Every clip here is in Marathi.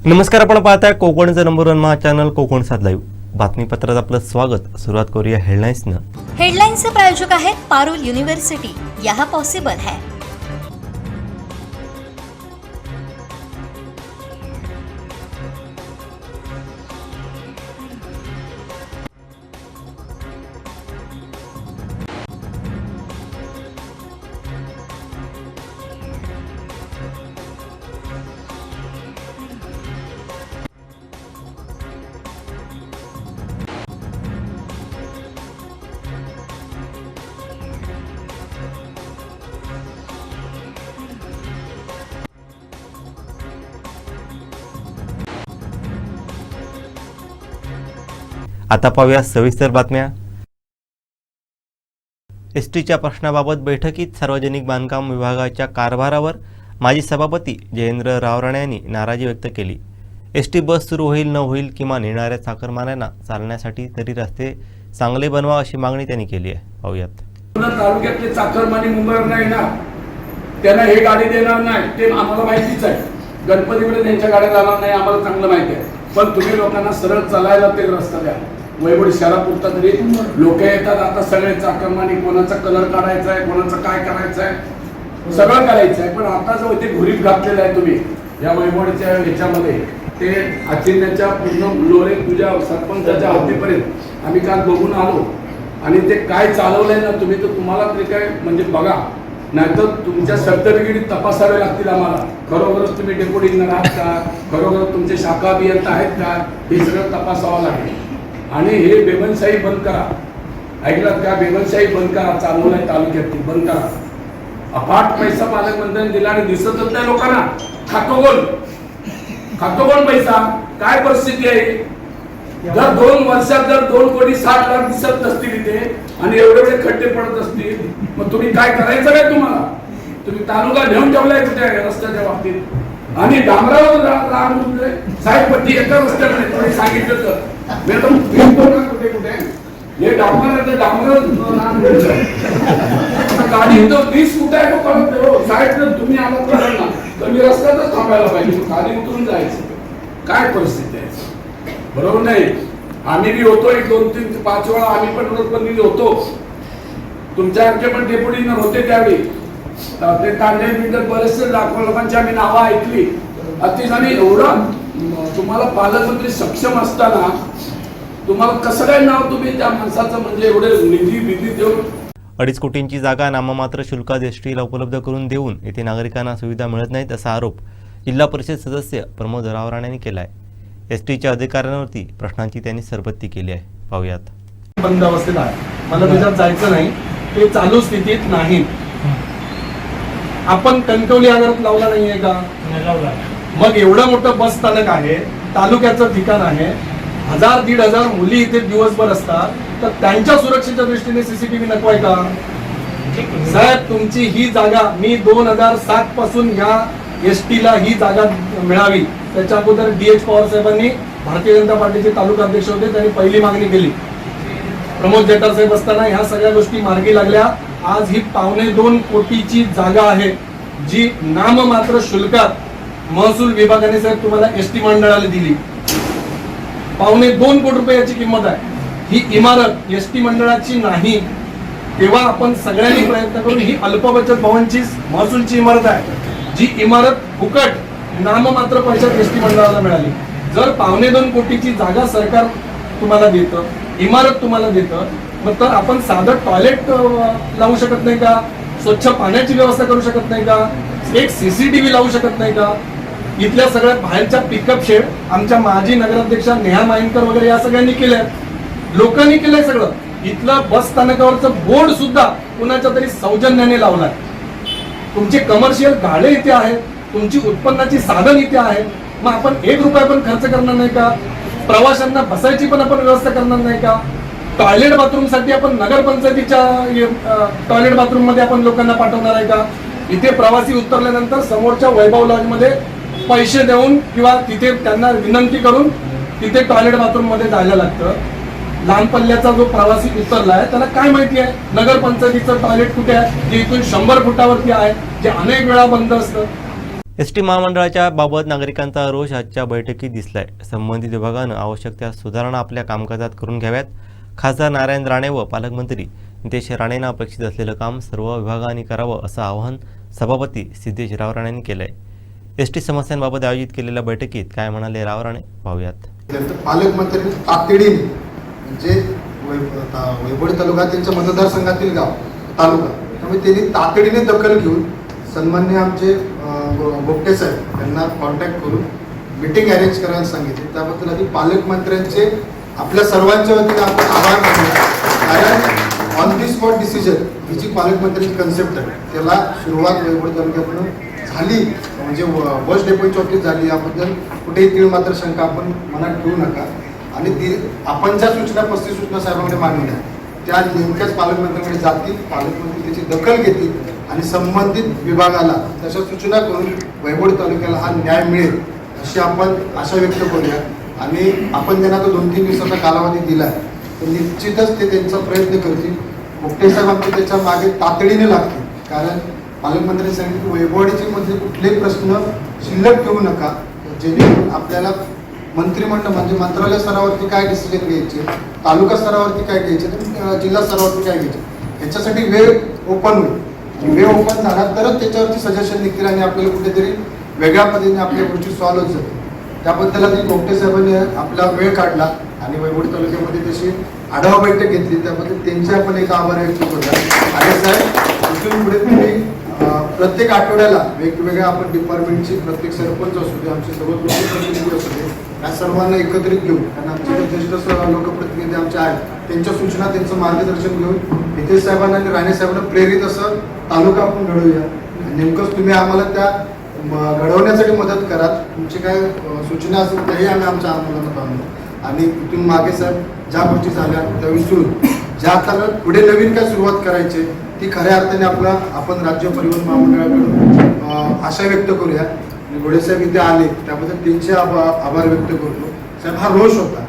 नमस्कार, आपण पाहताय कोकणचं नंबर 1 महा चॅनल कोकण 7 लाईव्ह बातमीपत्रात आपलं स्वागत। सुरुवात करूया हेडलाईन्सनं। हेडलाइन्सचे प्रायोजक आहेत पारुल यूनिवर्सिटी, यहाँ पॉसिबल है। आता पाहूया सविस्तर बातम्या। एसटीच्या प्रश्नाबाबत बैठकीत सार्वजनिक बांधकाम विभागाच्या कारभारावर माजी सभापती जयेंद्र रावराणे यांनी नाराजी व्यक्त केली। एसटी बस सुरू होईल न होईल, किमान येणाऱ्या चाकरमान्यांना चालण्यासाठी तरी रस्ते चांगले बनवा अशी मागणी त्यांनी केली आहे। पाहूयात। तालुक्यातले चाकरमानी मुंबईवर नाही येणार, त्यांना हे गाडी देणार नाही, ते आम्हाला माहितीच आहे। गणपतीकडे त्यांच्या गाड्या जाणार नाही, आम्हाला चांगलं माहिती आहे। पण तुम्ही लोकांना सरळ चालायला ते रस्ता द्या। वैभव शहरापुरता तरी लोक येतात, आता सगळे चाकरमानी, कोणाचा कलर काढायचा आहे, कोणाचं काय करायचं आहे, सगळं करायचं आहे। पण आता जो इथे घुरीत घातलेला आहे तुम्ही या वैभवच्या ह्याच्यामध्ये, ते अचिन्याच्या पूर्ण लोरे तुझ्या सरपंचाच्या हद्दीपर्यंत आम्ही काल बघून आलो आणि ते काय चालवलंय ना तुम्ही, तर तुम्हाला तरी काय म्हणजे बघा, नाहीतर तुमच्या सर्टिफिकेट तपासावे लागतील आम्हाला। खरोखरच तुम्ही डेप्युटी इंजिनियर आहात का, खरोखर तुमचे शाखा अभियंता आहेत का, हे सगळं तपासावं लागेल। आणि हे बेबनशाही बंद करा, ऐकलात का? बेबनशाही बंद करा, चालवलाय तालुक्यात बंद करा। अफाट पैसा पालकमंत्र्यांनी दिला आणि दिसतच नाही लोकांना। खातो कोण पैसा? काय परिस्थिती आहे? दर 2 वर्षात जर 2,60,00,000 दिसत नसतील इथे आणि एवढे खड्डे पडत असतील, मग तुम्ही काय करायचं काय? तुम्ही तालुका नेऊन ठेवलाय कुठे रस्त्याच्या बाबतीत? आणि डांबरावर साहेबपट्टी एका रस्त्याकडे तुम्ही सांगितलं तर कुठे हे डांबर गाडी तो 20 फूट आहे, तो कळत साहेब तुम्ही आला ना तर मी रस्त्यातच थांबायला पाहिजे, खाली उतरून जायचं। काय परिस्थिती आहे? बरोबर नाही। आम्ही बी होतो 1, 2, 3, 5 वेळा आम्ही पण रोडबंदी होतो, तुमच्यासारखे पण डेप्युटी होते त्यावेळी। ते तांडे बिंडे बरेचसे लाखो लोकांची आम्ही नावं ऐकली। अतिशय एवढं तुम्हाला पालकमंत्री सक्षम असताना तुम्हाला कसं काय नाव तुम्ही त्या माणसाचं म्हणजे एवढे निधी देऊन 2.5 कोटींची जागा नाममात्र शुल्कात एसटीला उपलब्ध करून देऊन येथे नागरिकांना सुविधा मिळत नाहीत असा आरोप जिल्हा परिषद सदस्य प्रमोद रावराणे यांनी केला आहे। एसटीच्या अधिकाऱ्यांवरती प्रश्नांची त्यांनी सरबत्ती केली आहे। पाहूयात। बंद अवस्थेत आहे, मला त्याच्यात जायचं नाही, ते चालू स्थितीत नाही। आपण कणकवली आगारात लावला नाहीये का? मग एवढं मोठं बस स्थानक आहे, तालुक्याचं ठिकाण आहे, 1000-1500 मुली इथे दिवसभर असतात, तर त्यांच्या सुरक्षेच्या दृष्टीने सीसीटीव्ही नको आहे का? साहेब, तुमची ही जागा मी 2007 पासून या एसटीला ही जागा मिळावी, त्याच्या अगोदर DH पवार साहेबांनी, भारतीय जनता पार्टीचे तालुका अध्यक्ष होते, त्यांनी पहिली मागणी केली। प्रमोद जठार साहेब असताना ह्या सगळ्या गोष्टी मार्गी लागल्या। आज ही 2.25 कोटीची जागा आहे, जी नाममात्र शुल्कात महसूल विभागाने साहेब तुम्हाला एसटी मंडळाला दिली। 2.25 कोटी रुपयाची किंमत आहे। ही इमारत एसटी मंडळाची नाही, तेव्हा आपण सगळ्यांनी प्रयत्न करून ही अल्पबचत भवनची महसूलची इमारत आहे, जी इमारत फुकट नाममात्र पैशात एसटी मंडळाला मिळाली। जर 2.25 कोटीची जागा सरकार तुम्हाला देतं, इमारत तुम्हाला देतं, मग तर आपण साधं टॉयलेट लावू शकत नाही का? स्वच्छ पाण्याची व्यवस्था करू शकत नाही का? एक सीसीटीव्ही लावू शकत नाही का? इथल्या सगळ्या बाहेरच्या पिकअप शेड आमच्या माजी नगराध्यक्षा नेहा मायनकर वगैरे या सगळ्यांनी केल्या, लोकांनी केलंय सगळं। इथलं बस स्थानकावरचं बोर्ड सुद्धा कुणाच्या तरी सौजन्याने लावलाय। तुमचे कमर्शियल गाडे इथे आहेत, तुमची उत्पन्नाची साधन इथे आहे, मग आपण 1 रुपया पण खर्च करणार नाही का? प्रवाशांना बसायची पण आपण व्यवस्था करणार नाही का? टॉयलेट बाथरूम साठी आपण नगरपंचायतीच्या टॉयलेट बाथरूम मध्ये आपण लोकांना पाठवणार आहे का? इथे प्रवासी उतरल्यानंतर समोरच्या वैभव लॉज मध्ये पैसे देऊन किंवा तिथे त्यांना विनंती करून तिथे टॉयलेट बाथरूम मध्ये जायला लागतं। लांब पल्ल्याचा जो प्रवासी उतरलाय त्याला काय माहिती आहे नगरपंचायतीचं टॉयलेट कुठे आहे, जे इथून 100 फुटावरती आहे, जे अनेक वेळा बंद असतं। एस.टी. महामंडळाच्या बाबत नागरिकांचा रोष आजच्या बैठकीत दिसलाय. संबंधित विभागानं आवश्यक त्या सुधारणा आपल्या कामकाजात करून घ्याव्यात. खासदार नारायण राणे व पालकमंत्री नितेश राणेंना अपेक्षित असलेलं काम सर्व विभागांनी करावं असं आवाहन सभापती सिद्धेश रावराणे यांनी केलंय. एस.टी. समस्यांबाबत आयोजित केलेल्या बैठकीत काय म्हणाले रावराणे पाहूयात. पालकमंत्र्यांनी तातडीने म्हणजे वैभवडी तालुका त्यांच्या मतदारसंघातील गाव तालुका, त्यामुळे त्यांनी तातडीने दखल घेऊन सन्मान्य आमचे बोपटे साहेब यांना कॉन्टॅक्ट करून मीटिंग अरेंज करायला सांगितले. त्याबद्दल आधी पालकमंत्र्यांचे आपल्या सर्वांच्या वतीने आपण आभार मानतो. कारण ऑन दी स्पॉट डिसिजन ही जी पालकमंत्र्यांची कन्सेप्ट आहे त्याला सुरुवात वैभवडी तालुक्यातून झाली, म्हणजे बस डेपोची ऑफिस झाली. याबद्दल कुठेही तीळ मात्र शंका आपण मनात ठेवू नका. आणि ती आपण ज्या सूचना 35 सूचना साहेबांकडे मांडल्या त्या नेमक्याच पालकमंत्र्यांकडे जातील. पालकमंत्री त्याची दखल घेतील आणि संबंधित विभागाला तशा सूचना करून वैभवडी तालुक्याला हा न्याय मिळेल अशी आपण आशा व्यक्त करूया. आणि आपण त्यांना तो 2-3 दिवसाचा कालावधी दिला आहे, तर निश्चितच ते त्यांचा प्रयत्न करतील. मुख्य साहेब आमचे त्याच्या मागे तातडीने लागतील. कारण पालकमंत्र्यांनी सांगितलं की वैभवडीचे मध्ये कुठलेही प्रश्न शिल्लक ठेवू नका, जेणेकरून आपल्याला मंत्रिमंडळ म्हणजे मंत्रालय स्तरावरती काय डिसिजन घ्यायचे, तालुका स्तरावरती काय घ्यायचे, तर जिल्हा स्तरावरती काय घ्यायचे, याच्यासाठी वेळ ओपन होईल. वेळ ओपन झाला तरच त्याच्यावरती सजेशन निघतील आणि आपल्याला कुठेतरी वेगळ्या पद्धतीने आपल्या गोष्टी सॉल्व्ह होत जातील. त्याबद्दल आधी गोपटे साहेबांनी आपला वेळ काढला आणि वैभवडी तालुक्यामध्ये तशी आढावा बैठक घेतली. त्याबद्दल त्यांचे आपण एक आभार व्यक्त करूया. आणि साहेब इथून पुढे तुम्ही प्रत्येक आठवड्याला वेगवेगळ्या आपण डिपार्टमेंटची प्रत्येक सरपंच असू दे, आमचे सर्व लोकप्रतिनिधी असू दे, या सर्वांना एकत्रित घेऊन, कारण आमचे ज्येष्ठ लोकप्रतिनिधी आमचे आहेत, त्यांच्या सूचना त्यांचं मार्गदर्शन घेऊन नितेश साहेबांना आणि राणे साहेबांना प्रेरित असं तालुका आपण घडवूया. नेमकंच तुम्ही आम्हाला त्या घडवण्यासाठी मदत करा. तुमची काय सूचना असेल त्याही आम्ही आमच्या आंदोलनात आणू. आणि इथून मागे साहेब ज्या गोष्टी झाल्या त्या विसरून ज्या आता पुढे नवीन काय सुरुवात करायची ती खऱ्या अर्थाने आपण राज्य परिवहन महामंडळाकडून आशा व्यक्त करूया. आणि घोडे साहेब इथे आले त्याबद्दल त्यांचे आभार व्यक्त करतो. साहेब हा रोष होता,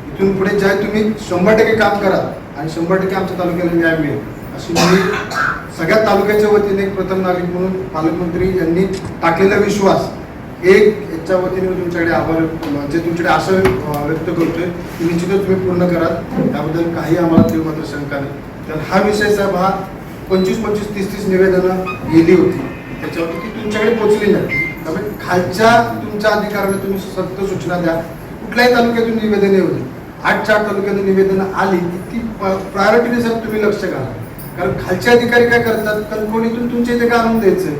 इथून पुढे ज्या तुम्ही 100% काम करा आणि 100% आमच्या तालुक्याला न्याय मिळेल अशी मी सगळ्या तालुक्याच्या वतीने एक प्रथम नागरिक म्हणून पालकमंत्री यांनी टाकलेला विश्वास याच्या वतीने तुमच्याकडे आभार म्हणजे तुमच्याकडे आशा व्यक्त करतोय की निश्चितच तुम्ही पूर्ण करा. त्याबद्दल काही आम्हाला तीळ मात्र शंका नाही. तर हा विषय साहेब हा 25-25, 30-30 निवेदनं गेली होती त्याच्यावरती ती तुमच्याकडे पोहोचली नाही. त्यामुळे खालच्या तुमच्या अधिकाऱ्यांना तुम्ही सक्त सूचना द्या. कुठल्याही तालुक्यातून निवेदन येऊ दे, 8-4 तालुक्यातून निवेदनं आली ती प्रायोरिटीने साहेब तुम्ही लक्ष घाला. कारण खालचे अधिकारी काय करतात, कणकोणीतून तुमच्या इथे काय आणून द्यायचं,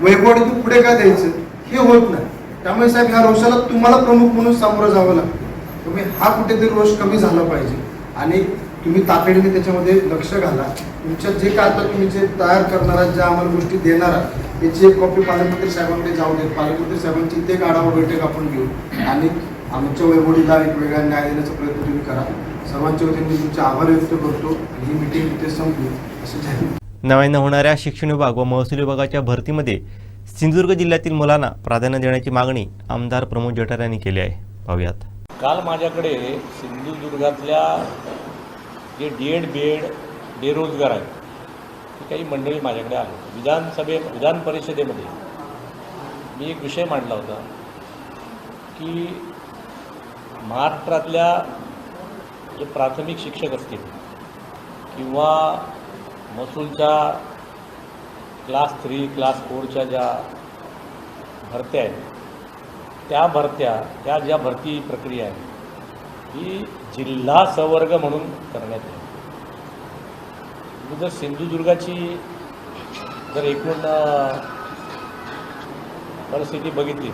वैभवडीतून पुढे काय द्यायचं हे होत नाही. त्यामुळे साहेब ह्या रोषाला तुम्हाला प्रमुख म्हणून सामोरं जावं लागतं. त्यामुळे हा कुठेतरी रोष कमी झाला पाहिजे आणि तुम्ही तातडीने त्याच्यामध्ये लक्ष घाला. तुमच्या जे काय आता तुम्ही जे तयार करणार ज्या आम्हाला गोष्टी देणार आहात याची एक कॉपी पालकमंत्री साहेबांकडे जाऊ देत. पालकमंत्री साहेबांची इथे एक आढावा बैठक आपण घेऊ आणि आमच्या वैभवडीला एक वेगळा न्याय देण्याचा प्रयत्न तुम्ही करा. सर्वांच्या वतीने मी तुमचे आभार व्यक्त करतो. ही मीटिंग इथे संपली असे जाहीर. नव्यानं होणाऱ्या शिक्षण विभाग व महसूल विभागाच्या भरतीमध्ये सिंधुदुर्ग जिल्ह्यातील मुलांना प्राधान्य देण्याची मागणी आमदार प्रमोद जठार यांनी केली आहे. पाहूयात. काल माझ्याकडे सिंधुदुर्गातल्या जे D.Ed. B.Ed. बेरोजगार आहेत ती काही मंडळी माझ्याकडे आली. विधान परिषदेमध्ये मी एक विषय मांडला होता की महाराष्ट्रातल्या जे प्राथमिक शिक्षक असतील किंवा महसूलच्या क्लास 3, क्लास 4च्या ज्या भरत्या आहेत त्या ज्या भरती प्रक्रिया आहे ही जिल्हा संवर्ग म्हणून करण्यात येईल. जर सिंधुदुर्गाची जर एकूण परिस्थिती बघितली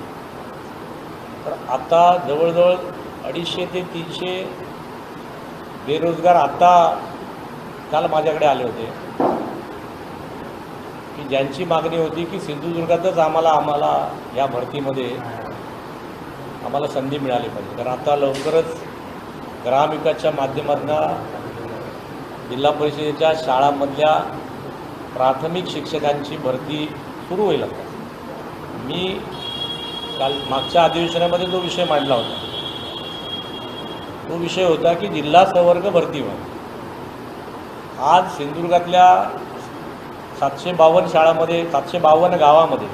तर आता जवळजवळ 250 ते 300 बेरोजगार आता काल माझ्याकडे आले होते की ज्यांची मागणी होती की सिंधुदुर्गातच आम्हाला या भरतीमध्ये आम्हाला संधी मिळाली पाहिजे. कारण आता लवकरच ग्रामविकासच्या माध्यमातून जिल्हा परिषदेच्या शाळांमधल्या प्राथमिक शिक्षकांची भरती सुरू होईल. मी काल मागच्या अधिवेशनामध्ये जो विषय मांडला होता तो विषय होता की जिल्हा संवर्ग भरतीवर आज सिंधुदुर्गातल्या 752 शाळांमध्ये 752 गावामध्ये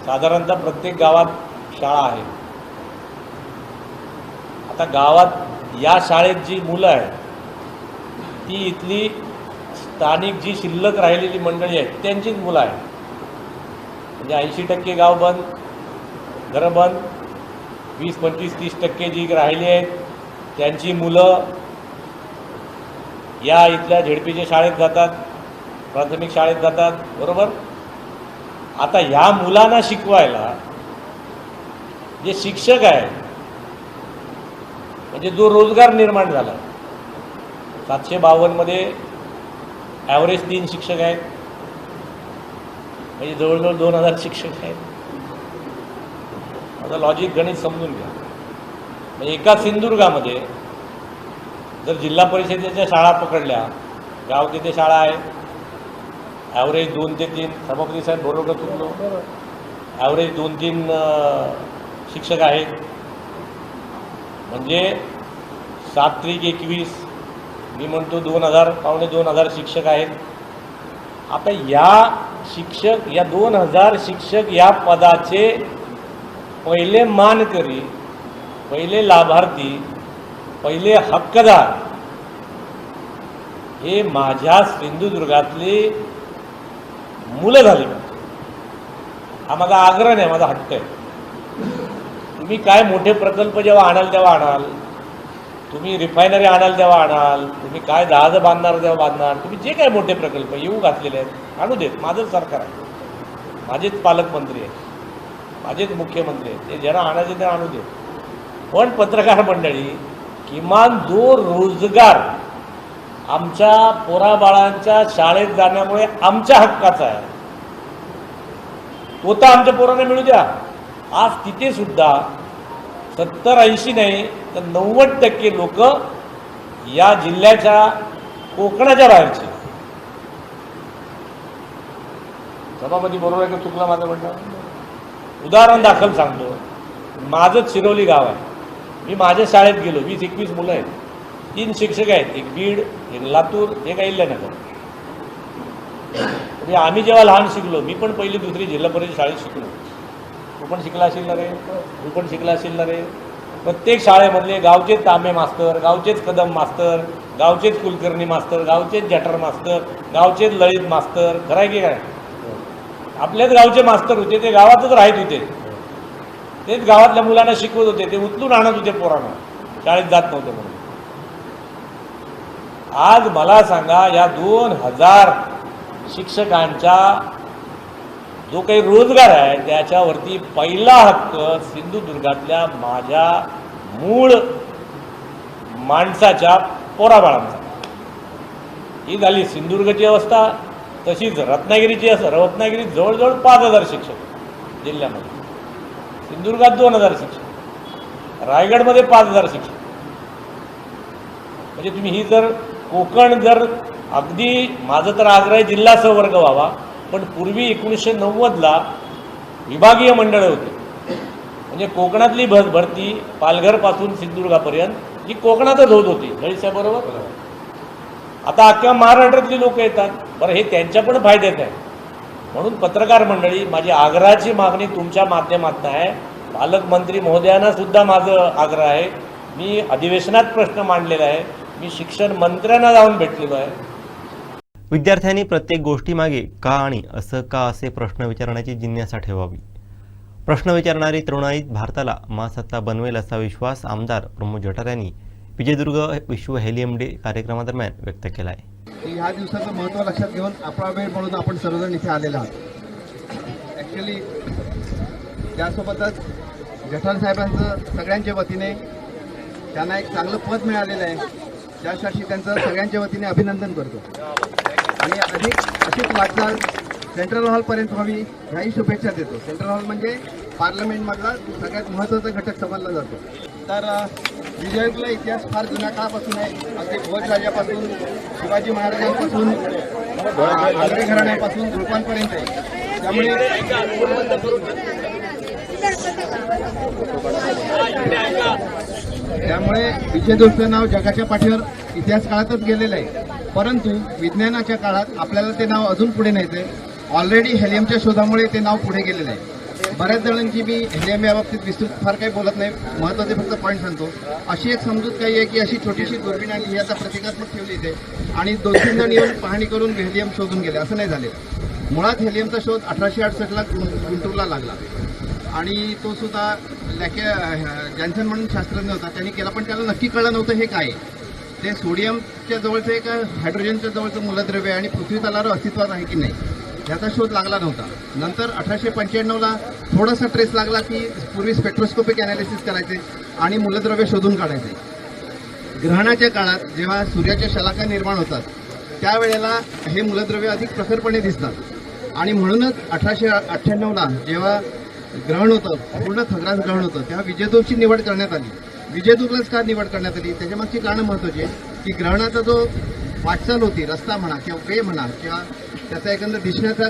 साधारणतः प्रत्येक गावात शाळा आहे. आता गावात या शाळेत जी मुलं आहेत ती इथली स्थानिक जी शिल्लक राहिलेली मंडळी आहेत त्यांचीच मुलं आहेत. म्हणजे 80% गाव बंद, घरं बंद, 20, 25, 30% जी राहिली आहेत त्यांची मुलं या इथल्या झेडपीच्या शाळेत जातात, प्राथमिक शाळेत जातात, बरोबर. आता ह्या मुलांना शिकवायला जे शिक्षक आहेत, म्हणजे जो रोजगार निर्माण झाला, 752 मध्ये ॲव्हरेज 3 शिक्षक आहेत, म्हणजे जवळजवळ 2000 शिक्षक आहेत. आता लॉजिक गणित समजून घ्या. म्हणजे एका सिंधुदुर्गामध्ये जर जिल्हा परिषदेच्या शाळा पकडल्या, गाव तिथे शाळा आहे, ॲव्हरेज 2 ते 3, सभापती साहेब बरोबर चुकलो, ॲव्हरेज 2-3 शिक्षक आहेत, म्हणजे 7 त्रिक 21, मी म्हणतो 2000, पावणे 2000 शिक्षक आहेत. आता या शिक्षक, या 2000 शिक्षक या पदाचे पहिले मानकरी, पहिले लाभार्थी, पहिले हक्कदार हे माझ्या सिंधुदुर्गातली मुलं झाली. हा माझा आग्रह नाही, माझा हट्ट आहे. तुम्ही काय मोठे प्रकल्प जेव्हा आणाल तेव्हा आणाल, तुम्ही रिफायनरी आणाल तेव्हा आणाल, तुम्ही काय जहाजं बांधणार तेव्हा बांधणार, तुम्ही जे काय मोठे प्रकल्प येऊ घातलेले आहेत आणू देत. माझंच सरकार आहे, माझेच पालकमंत्री आहेत, माझेच मुख्यमंत्री आहेत, ते ज्यांना आणायचे ते आणू देत. पण पत्रकार मंडळी, किमान जो रोजगार आमच्या पोराबाळांच्या शाळेत जाण्यामुळे आमच्या हक्काचा आहे तो तर आमच्या पोरांना मिळू द्या. आज तिथे सुद्धा 70-80 नाही तर 90% लोक या जिल्ह्याच्या कोकणाच्या बाहेरचे. सभापती बरोबर आहे का चुकला माझं म्हणणं? उदाहरण दाखल सांगतो. माझं शिरोली गाव आहे, मी माझ्या शाळेत गेलो, 20-21 मुलं आहेत, 3 शिक्षक आहेत, एक बीड, एक लातूर, एक अहिल्यानगर. म्हणजे आम्ही जेव्हा लहान शिकलो, मी पण पहिली दुसरी जिल्हा परिषद शाळेत शिकलो, तू पण शिकला असेल ना रे, तू पण शिकला असेल ना रे. प्रत्येक शाळेमधले गावचेच तांबे मास्तर, गावचेच कदम मास्तर, गावचेच कुलकर्णी मास्तर, गावचेच जटर मास्तर, गावचेच ललित मास्तर. खरं आहे की काय? आपल्याच गावचे मास्तर होते, ते गावातच राहत होते, तेच गावातल्या मुलांना शिकवत होते, ते उचलून आणत होते पोरांना, शाळेत जात नव्हते म्हणून. आज मला सांगा, या 2000 शिक्षकांचा जो काही रोजगार आहे त्याच्यावरती पहिला हक्क सिंधुदुर्गातल्या माझ्या मूळ माणसाच्या पोराबाळांचा. ही झाली सिंधुदुर्गाची अवस्था. तशीच रत्नागिरीची असं, रत्नागिरीत जवळजवळ 5000 शिक्षक जिल्ह्यामध्ये, सिंधुदुर्गात 2000 शिक्षक, रायगडमध्ये 5000 शिक्षक. म्हणजे तुम्ही ही जर कोकण जर अगदी, माझं तर आग्रह आहे जिल्हा सहवर्ग व्हावा, पण पूर्वी 1990ला विभागीय मंडळं होती. म्हणजे कोकणातली भरती पालघरपासून सिंधुदुर्गापर्यंत ही कोकणातच होत होती. ललितसाहेब बरोबर. आता अख्ख्या महाराष्ट्रातली लोक येतात. बरं, हे त्यांच्या पण फायद्यात आहे. म्हणून पत्रकार मंडळी, माझी आग्रहाची मागणी तुमच्या माध्यमातून आहे. पालकमंत्री महोदयांना सुद्धा माझं आग्रह आहे. मी अधिवेशनात प्रश्न मांडलेला आहे, मी शिक्षण मंत्र्यांना जाऊन भेटलेलो आहे. विद्यार्थ्यांनी प्रत्येक गोष्टीमागे का आणि असं का असे प्रश्न विचारण्याची जिज्ञासा ठेवावी. प्रश्न विचारणारी तरुणाई भारताला महासत्ता बनवेल असा विश्वास आमदार प्रमोद जठार यांनी विजयदुर्ग विश्व हेलियम डे कार्यक्रमादरम्यान व्यक्त केला आहे. ह्या दिवसाचं महत्त्व लक्षात घेऊन आपला वेळ म्हणून आपण सर्वजण इथे आलेला आहोत. ॲक्च्युली त्यासोबतच जठार साहेबांचं सगळ्यांच्या वतीने त्यांना एक चांगलं पद मिळालेलं आहे, त्यासाठी त्यांचं सगळ्यांच्या वतीने अभिनंदन करतो. आणि अशीच वाटचाल सेंट्रल हॉलपर्यंत व्हावी ह्याही शुभेच्छा देतो. सेंट्रल हॉल म्हणजे पार्लमेंटमधला सगळ्यात महत्त्वाचा घटक समजला जातो. तर विजयदुर्गला इतिहास फार जुन्या काळापासून आहे. अगदी भोजराजापासून, शिवाजी महाराजांपासून, आंग्रे घराण्यापासून रूपांपर्यंत आहे. त्यामुळे विजयदुर्गचं नाव जगाच्या पाठीवर इतिहास काळातच गेलेलं आहे. परंतु विज्ञानाच्या काळात आपल्याला ते नाव अजून पुढे न्यायचं आहे. ऑलरेडी हेलियमच्या शोधामुळे ते नाव पुढे गेलेलं आहे. बऱ्याच जणांची मी हेलियम याबाबतीत विस्तृत फार काही बोलत नाही, महत्त्वाचे फक्त पॉईंट सांगतो. अशी एक समजूत काही आहे की अशी छोटीशी दुर्बीण आणि ही आता प्रतिकात्मक ठेवली इथे आणि 2-3 जण येऊन पाहणी करून हेलियम शोधून गेले, असं नाही झाले. मुळात हेलियमचा शोध 1868ला गुंटूरला लागला आणि तो सुद्धा जॅन्सन म्हणून शास्त्रज्ञ होता, त्यांनी केला, पण त्याला नक्की कळलं नव्हतं हे काय आहे. ते सोडियमच्या जवळचं एक हायड्रोजनच्या जवळचं मूलद्रव्य आहे आणि पृथ्वी तलावर अस्तित्वात आहे की नाही याचा शोध लागला नव्हता. नंतर 1895ला थोडासा ट्रेस लागला की पूर्वी स्पेक्ट्रोस्कोपिक ॲनालिसिस करायचे आणि मूलद्रव्य शोधून काढायचे. ग्रहणाच्या काळात जेव्हा सूर्याच्या शलाका निर्माण होतात त्यावेळेला हे मूलद्रव्य अधिक प्रखरपणे दिसतात आणि म्हणूनच 1898ला जेव्हा ग्रहण होतं, पूर्ण खग्रास ग्रहण होतं, तेव्हा विजयदुर्गची निवड करण्यात आली. विजयदुर्गलाच का निवड करण्यात आली त्याच्यामागची कारणं महत्त्वाची आहे की ग्रहणाचा जो वाटचाल होती, रस्ता म्हणा किंवा वे म्हणा किंवा त्याचा एकंदर दिसण्याचा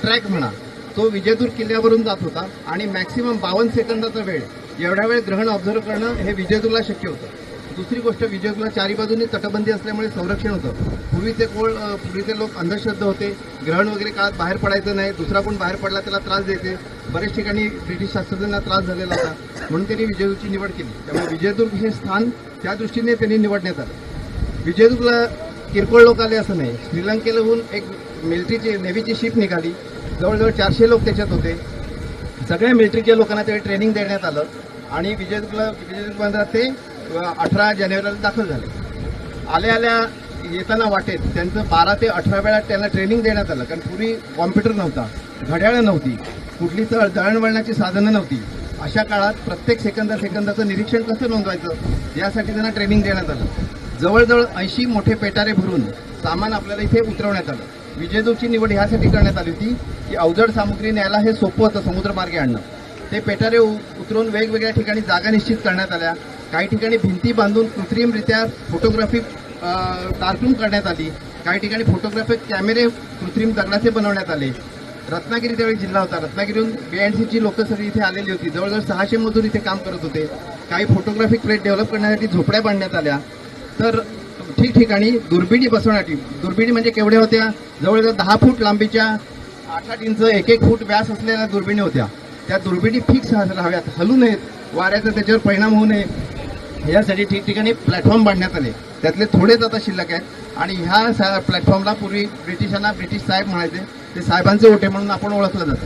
ट्रॅक म्हणा, तो विजयदुर्ग किल्ल्यावरून जात होता आणि मॅक्सिमम 52 सेकंदाचा वेळ, एवढा वेळ ग्रहण ऑब्झर्व करणं हे विजयदुर्गला शक्य होतं. दुसरी गोष्ट, विजयदुर्गला चारी बाजूनी तटबंदी असल्यामुळे संरक्षण होतं. पूर्वीचे लोक अंधश्रद्ध होते, ग्रहण वगैरे काळात बाहेर पडायचं नाही, दुसरा कोण बाहेर पडला त्याला त्रास द्यायचे, बरेच ठिकाणी ब्रिटिश शास्त्रज्ञांना त्रास झालेला होता, म्हणून त्यांनी विजयदुर्गची निवड केली. त्यामुळे विजयदुर्ग हे स्थान त्या दृष्टीने त्यांनी निवडण्यात आलं. विजयदुर्गला किरकोळ लोक आले असं नाही, श्रीलंकेहून एक नेव्हीची शिप निघाली, जवळजवळ 400 लोक त्याच्यात होते. सगळ्या मिलिटरीच्या लोकांना त्यावेळी ट्रेनिंग देण्यात आलं आणि विजयदुर्ग बंदरात ते 18 जानेवारीला दाखल झाले. आल्या येताना वाटेत त्यांचं 12 ते 18 वेळा त्यांना ट्रेनिंग देण्यात आलं, कारण पूर्वी कॉम्प्युटर नव्हता, घड्याळं नव्हती, कुठली दळणवळणाची साधनं नव्हती. अशा काळात प्रत्येक सेकंदाचं निरीक्षण कसं नोंदवायचं यासाठी त्यांना ट्रेनिंग देण्यात आलं. जवळजवळ 80 मोठे पेटारे भरून सामान आपल्याला इथे उतरवण्यात आलं. विजयदुर्गची निवड ह्यासाठी करण्यात आली होती की अवजड सामुग्री न्यायला हे सोपं होतं समुद्रमार्गे आणणं. ते पेटारे उतरून वेगवेगळ्या ठिकाणी जागा निश्चित करण्यात आल्या. काही ठिकाणी भिंती बांधून कृत्रिमरित्या फोटोग्राफिक डार्करूम करण्यात आली. काही ठिकाणी फोटोग्राफिक कॅमेरे कृत्रिम दगडाचे बनवण्यात आले. रत्नागिरी त्यावेळी जिल्हा होता, रत्नागिरीहून BNCची लोकं सगळी इथे आलेली होती. जवळजवळ 600 मजूर इथे काम करत होते. काही फोटोग्राफिक प्लेट डेव्हलप करण्यासाठी झोपड्या बांधण्यात आल्या. तर ठिकठिकाणी दुर्बिणी बसवण्यासाठी, दुर्बिणी म्हणजे केवढ्या होत्या, जवळजवळ 10 फूट लांबीच्या 8-8 इंच 1-1 फूट व्यास असलेल्या दुर्बिणी होत्या. त्या दुर्बिणी फिक्स राहाव्यात, हलू नयेत, वाऱ्याचा त्याच्यावर परिणाम होऊ नये यासाठी ठिकठिकाणी प्लॅटफॉर्म बांधण्यात आले. त्यातले थोडेच आता शिल्लक आहेत आणि ह्या प्लॅटफॉर्मला पूर्वी ब्रिटिशांना ब्रिटिश साहेब म्हणायचे, ते साहेबांचे ओटे म्हणून आपण ओळखलं जातं.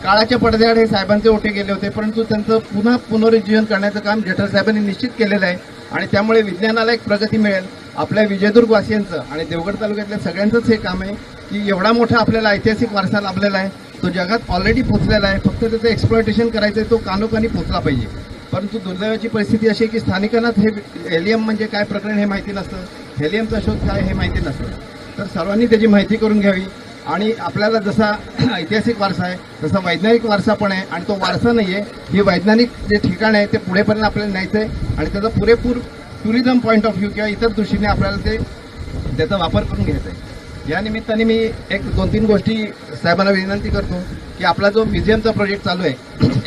काळाच्या पडद्याआड हे साहेबांचे ओटे गेले होते, परंतु त्यांचं पुन्हा पुनरुज्जीवन करण्याचं काम जठर साहेबांनी निश्चित केलेलं आहे आणि त्यामुळे विज्ञानाला एक प्रगती मिळेल. आपल्या विजयदुर्गवासियांचं आणि देवगड तालुक्यातल्या सगळ्यांचंच हे काम आहे की एवढा मोठा आपल्याला ऐतिहासिक वारसा लाभलेला आहे, तो जगात ऑलरेडी पोचलेला आहे, फक्त त्याचं एक्सप्लॉयटेशन करायचं आहे, तो कानोकानी पोचला पाहिजे. परंतु दुर्दैवाची परिस्थिती अशी आहे की स्थानिकांनाच हे हेलियम म्हणजे काय प्रकरण हे माहिती नसतं, हेलियमचा शोध काय हे माहिती नसतं. तर सर्वांनी त्याची माहिती करून घ्यावी आणि आपल्याला जसा ऐतिहासिक वारसा आहे तसा वैज्ञानिक वारसा पण आहे आणि तो वारसा नाही आहे, ही वैज्ञानिक जे ठिकाण आहे ते पुढेपर्यंत आपल्याला न्यायचं आहे आणि त्याचा पुरेपूर टुरिझम पॉईंट ऑफ व्ह्यू किंवा इतर दृष्टीने आपल्याला त्याचा वापर करून घ्यायचा आहे. या निमित्ताने मी 1-2-3 गोष्टी साहेबांना विनंती करतो की आपला जो म्युझियमचा प्रोजेक्ट चालू आहे,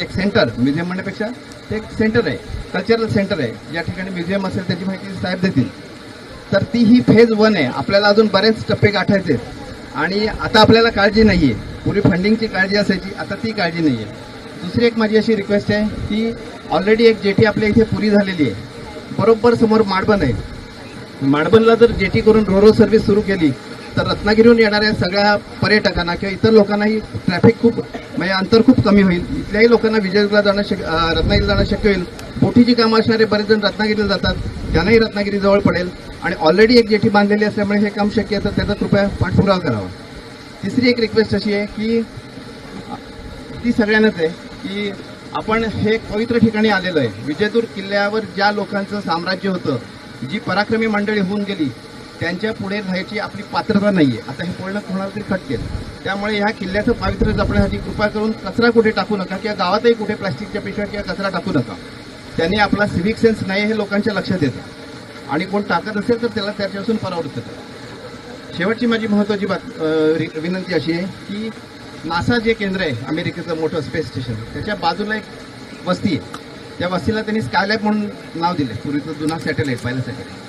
एक सेंटर, म्युझियम म्हणण्यापेक्षा ते एक सेंटर आहे, कल्चरल सेंटर आहे, या ठिकाणी म्युझियम असेल त्याची माहिती साहेब देतील. तर ती ही फेज 1 आहे, आपल्याला अजून बरेच टप्पे गाठायचे आहेत आणि आता आपल्याला काळजी नाही आहे. पूर्वी फंडिंगची काळजी असायची, आता ती काळजी नाही आहे. दुसरी एक माझी अशी रिक्वेस्ट आहे की ऑलरेडी एक जेटी आपल्या इथे पुरी झालेली आहे, बरोबर समोर माडबन आहे. माडबनला जर जेटी करून रोरो सर्व्हिस सुरू केली तर रत्नागिरीहून येणाऱ्या सगळ्या पर्यटकांना किंवा इतर लोकांनाही ट्रॅफिक खूप म्हणजे अंतर खूप कमी होईल. इथल्याही लोकांना विजयदुर्गला जाणं रत्नागिरीला जाणं शक्य होईल. बोटीची कामं असणारे बरेच जण रत्नागिरीला जातात, त्यांनाही रत्नागिरी जवळ पडेल आणि ऑलरेडी एक जेटी बांधलेली असल्यामुळे हे काम शक्य आहे, तर त्याचा कृपया पाठपुरावा करावा. तिसरी एक रिक्वेस्ट अशी आहे की ती सगळ्यांनाच आहे की आपण हे पवित्र ठिकाणी आलेलो आहे. विजयदुर्ग किल्ल्यावर ज्या लोकांचं साम्राज्य होतं, जी पराक्रमी मंडळी होऊन गेली, त्यांच्या पुढे राहायची आपली पात्रता नाही आहे. आता हे बोलणं कोणाला तरी खटकेल. त्यामुळे ह्या किल्ल्याचं पावित्र्य जपण्यासाठी कृपा करून कचरा कुठे टाकू नका किंवा गावातही कुठे प्लास्टिकच्या पिशव्या किंवा कचरा टाकू नका. त्यांनी आपला सिव्हिक सेन्स नाही हे लोकांच्या लक्षात येतं आणि कोण टाकत असेल तर त्याला त्याच्यापासून परावृत्त करा. शेवटची माझी महत्त्वाची विनंती अशी आहे की नासा जे केंद्र आहे अमेरिकेचं मोठं स्पेस स्टेशन, त्याच्या बाजूला एक वस्ती आहे. त्या वस्तीला त्यांनी स्कायलॅब म्हणून नाव दिले, पूर्वीचं जुना सॅटेलाईट, पहिलं सॅटेलाईट.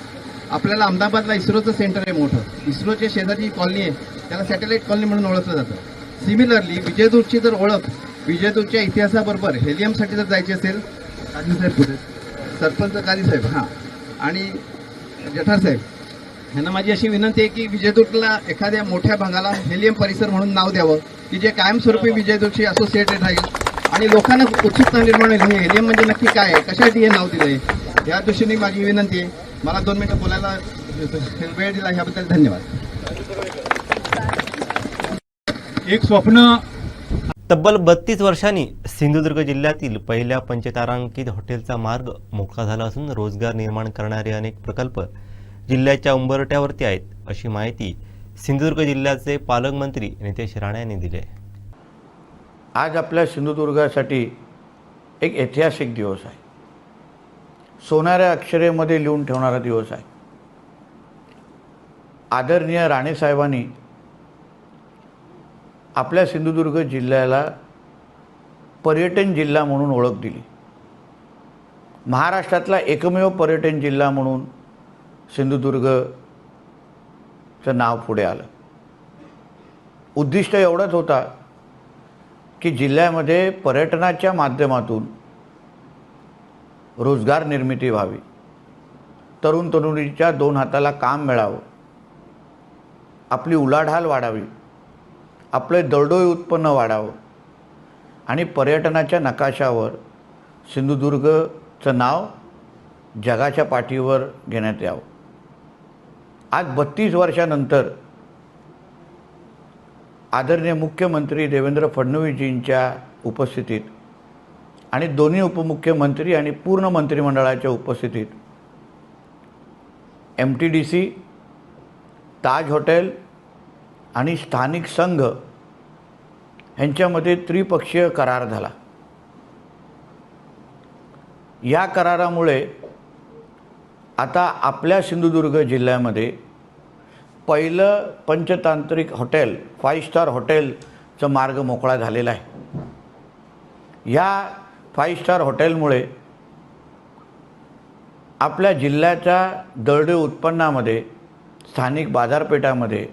आपल्याला अहमदाबादला इस्रोचं सेंटर आहे मोठं, इस्रोच्या शेजारी कॉलनी आहे, त्याला सॅटेलाईट कॉलनी म्हणून ओळखलं जातं. सिमिलरली विजयदुर्गची जर ओळख विजयदुर्गच्या इतिहासाबरोबर हेलियमसाठी जर जायचे असेल, काजीसाहेब पुढे, सरपंच काजीसाहेब हां, आणि जठार साहेब यांना माझी अशी विनंती आहे की विजयदुर्गला एखाद्या मोठ्या भागाला हेलियम परिसर म्हणून नाव द्यावं, की जे कायमस्वरूपी विजयदुर्गशी असोसिएटेड राहील आणि लोकांना उत्सुकता निर्माण होईल, हे हेलियम म्हणजे नक्की काय आहे, कशासाठी हे नाव दिलंय, या दृष्टीने माझी विनंती आहे. मला 2 मिनिटं बोलायला वेळ दिला ह्याबद्दल धन्यवाद. एक स्वप्न तब्बल 32 वर्षांनी सिंधुदुर्ग जिल्ह्यातील पहिल्या पंचतारांकित हॉटेलचा मार्ग मोकळा झाला असून रोजगार निर्माण करणारे अनेक प्रकल्प जिल्ह्याच्या उंबरठ्यावरती आहेत, अशी माहिती सिंधुदुर्ग जिल्ह्याचे पालकमंत्री नितेश राणे यांनी दिली आहे. आज आपल्या सिंधुदुर्गासाठी एक ऐतिहासिक दिवस आहे. सोनाऱ्या अक्षरेमध्ये लिहून ठेवणारा दिवस आहे. आदरणीय राणेसाहेबांनी आपल्या सिंधुदुर्ग जिल्ह्याला पर्यटन जिल्हा म्हणून ओळख दिली. महाराष्ट्रातला एकमेव पर्यटन जिल्हा म्हणून सिंधुदुर्गचं नाव पुढे आलं. उद्दिष्ट एवढंच होता की जिल्ह्यामध्ये पर्यटनाच्या माध्यमातून रोजगार निर्मिती व्हावी, तरुण तरुणीच्या 2 हाताला काम मिळावं, आपली उलाढाल वाढावी, आपले दरडोई उत्पन्न वाढावं आणि पर्यटनाच्या नकाशावर सिंधुदुर्गचं नाव जगाच्या पाठीवर घेण्यात यावं. आज 32 वर्षानंतर आदरणीय मुख्यमंत्री देवेंद्र फडणवीसजींच्या उपस्थितीत आणि दोन्ही उपमुख्यमंत्री आणि पूर्ण मंत्रिमंडळाच्या उपस्थितीत MTDC, ताज हॉटेल आणि स्थानिक संघ यांच्यामध्ये त्रिपक्षीय करार झाला. या करारामुळे आता आपल्या सिंधुदुर्ग जिल्ह्यामध्ये पहिलं पंचतांत्रिक हॉटेल 5 स्टार हॉटेलचा मार्ग मोकळा झालेला आहे. या 5 स्टार हॉटेलमुळे आपल्या जिल्ह्याच्या दरडोई उत्पन्नामध्ये, स्थानिक बाजारपेठामध्ये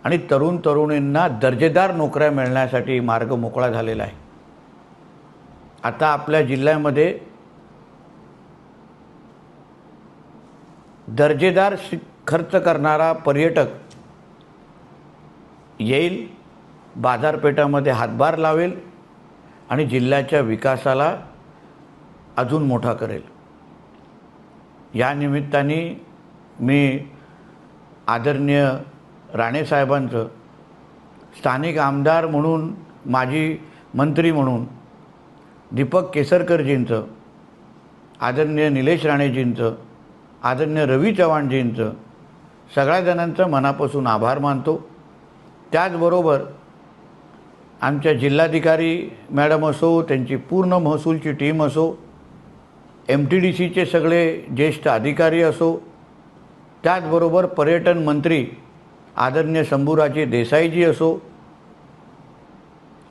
आणि तरुण तरुणींना दर्जेदार नोकऱ्या मिळण्यासाठी मार्ग मोकळा झालेला आहे. आता आपल्या जिल्ह्यामध्ये दर्जेदार खर्च करणारा पर्यटक येईल, बाजारपेठामध्ये हातभार लावेल आणि जिल्ह्याच्या विकासाला अजून मोठा करेल. या निमित्ताने मी आदरणीय राणेसाहेबांचं स्थानिक आमदार म्हणून, माजी मंत्री म्हणून दीपक केसरकरजींचं, आदरणीय निलेश राणेजींचं, आदरणीय रवी चव्हाणजींचं सगळ्या जणांचं मनापासून आभार मानतो. त्याचबरोबर आमच्या जिल्हाधिकारी मॅडम असो, त्यांची पूर्ण महसूलची टीम असो, MTDCचे सगळे ज्येष्ठ अधिकारी असो, त्याचबरोबर पर्यटन मंत्री आदरणीय शंभूराजे देसाईजी असो,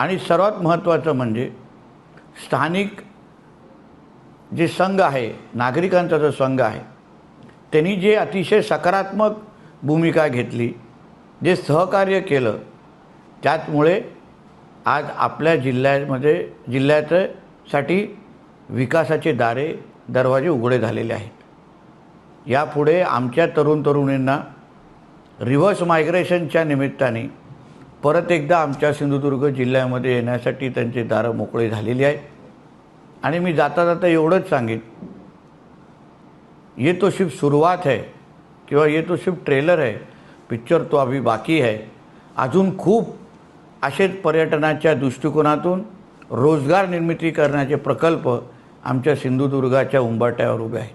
आणि सर्वात महत्त्वाचं म्हणजे स्थानिक जे संघ आहे, नागरिकांचा जो संघ आहे, त्यांनी जे अतिशय सकारात्मक भूमिका घेतली, जे सहकार्य केलं, त्यामुळे आज आपल्या जिल्ह्यासाठी विकासाचे दरवाजे उघडे झालेले आहेत. यापुढे आमच्या तरुण तरुणींना रिव्हर्स मायग्रेशनच्या निमित्ताने परत एकदा आमच्या सिंधुदुर्ग जिल्ह्यामध्ये येण्यासाठी त्यांचे दारं मोकळे झालेली आहे. आणि मी जाता जाता एवढंच सांगेन, ये तो सिर्फ शुरुआत है किंवा ये तो सिर्फ ट्रेलर है, पिक्चर तो अभी बाकी है. अजून खूप असेच पर्यटनाच्या दृष्टिकोनातून रोजगार निर्मिती करण्याचे प्रकल्प आमच्या सिंधुदुर्गाच्या उंबरठ्यावर उभे आहेत.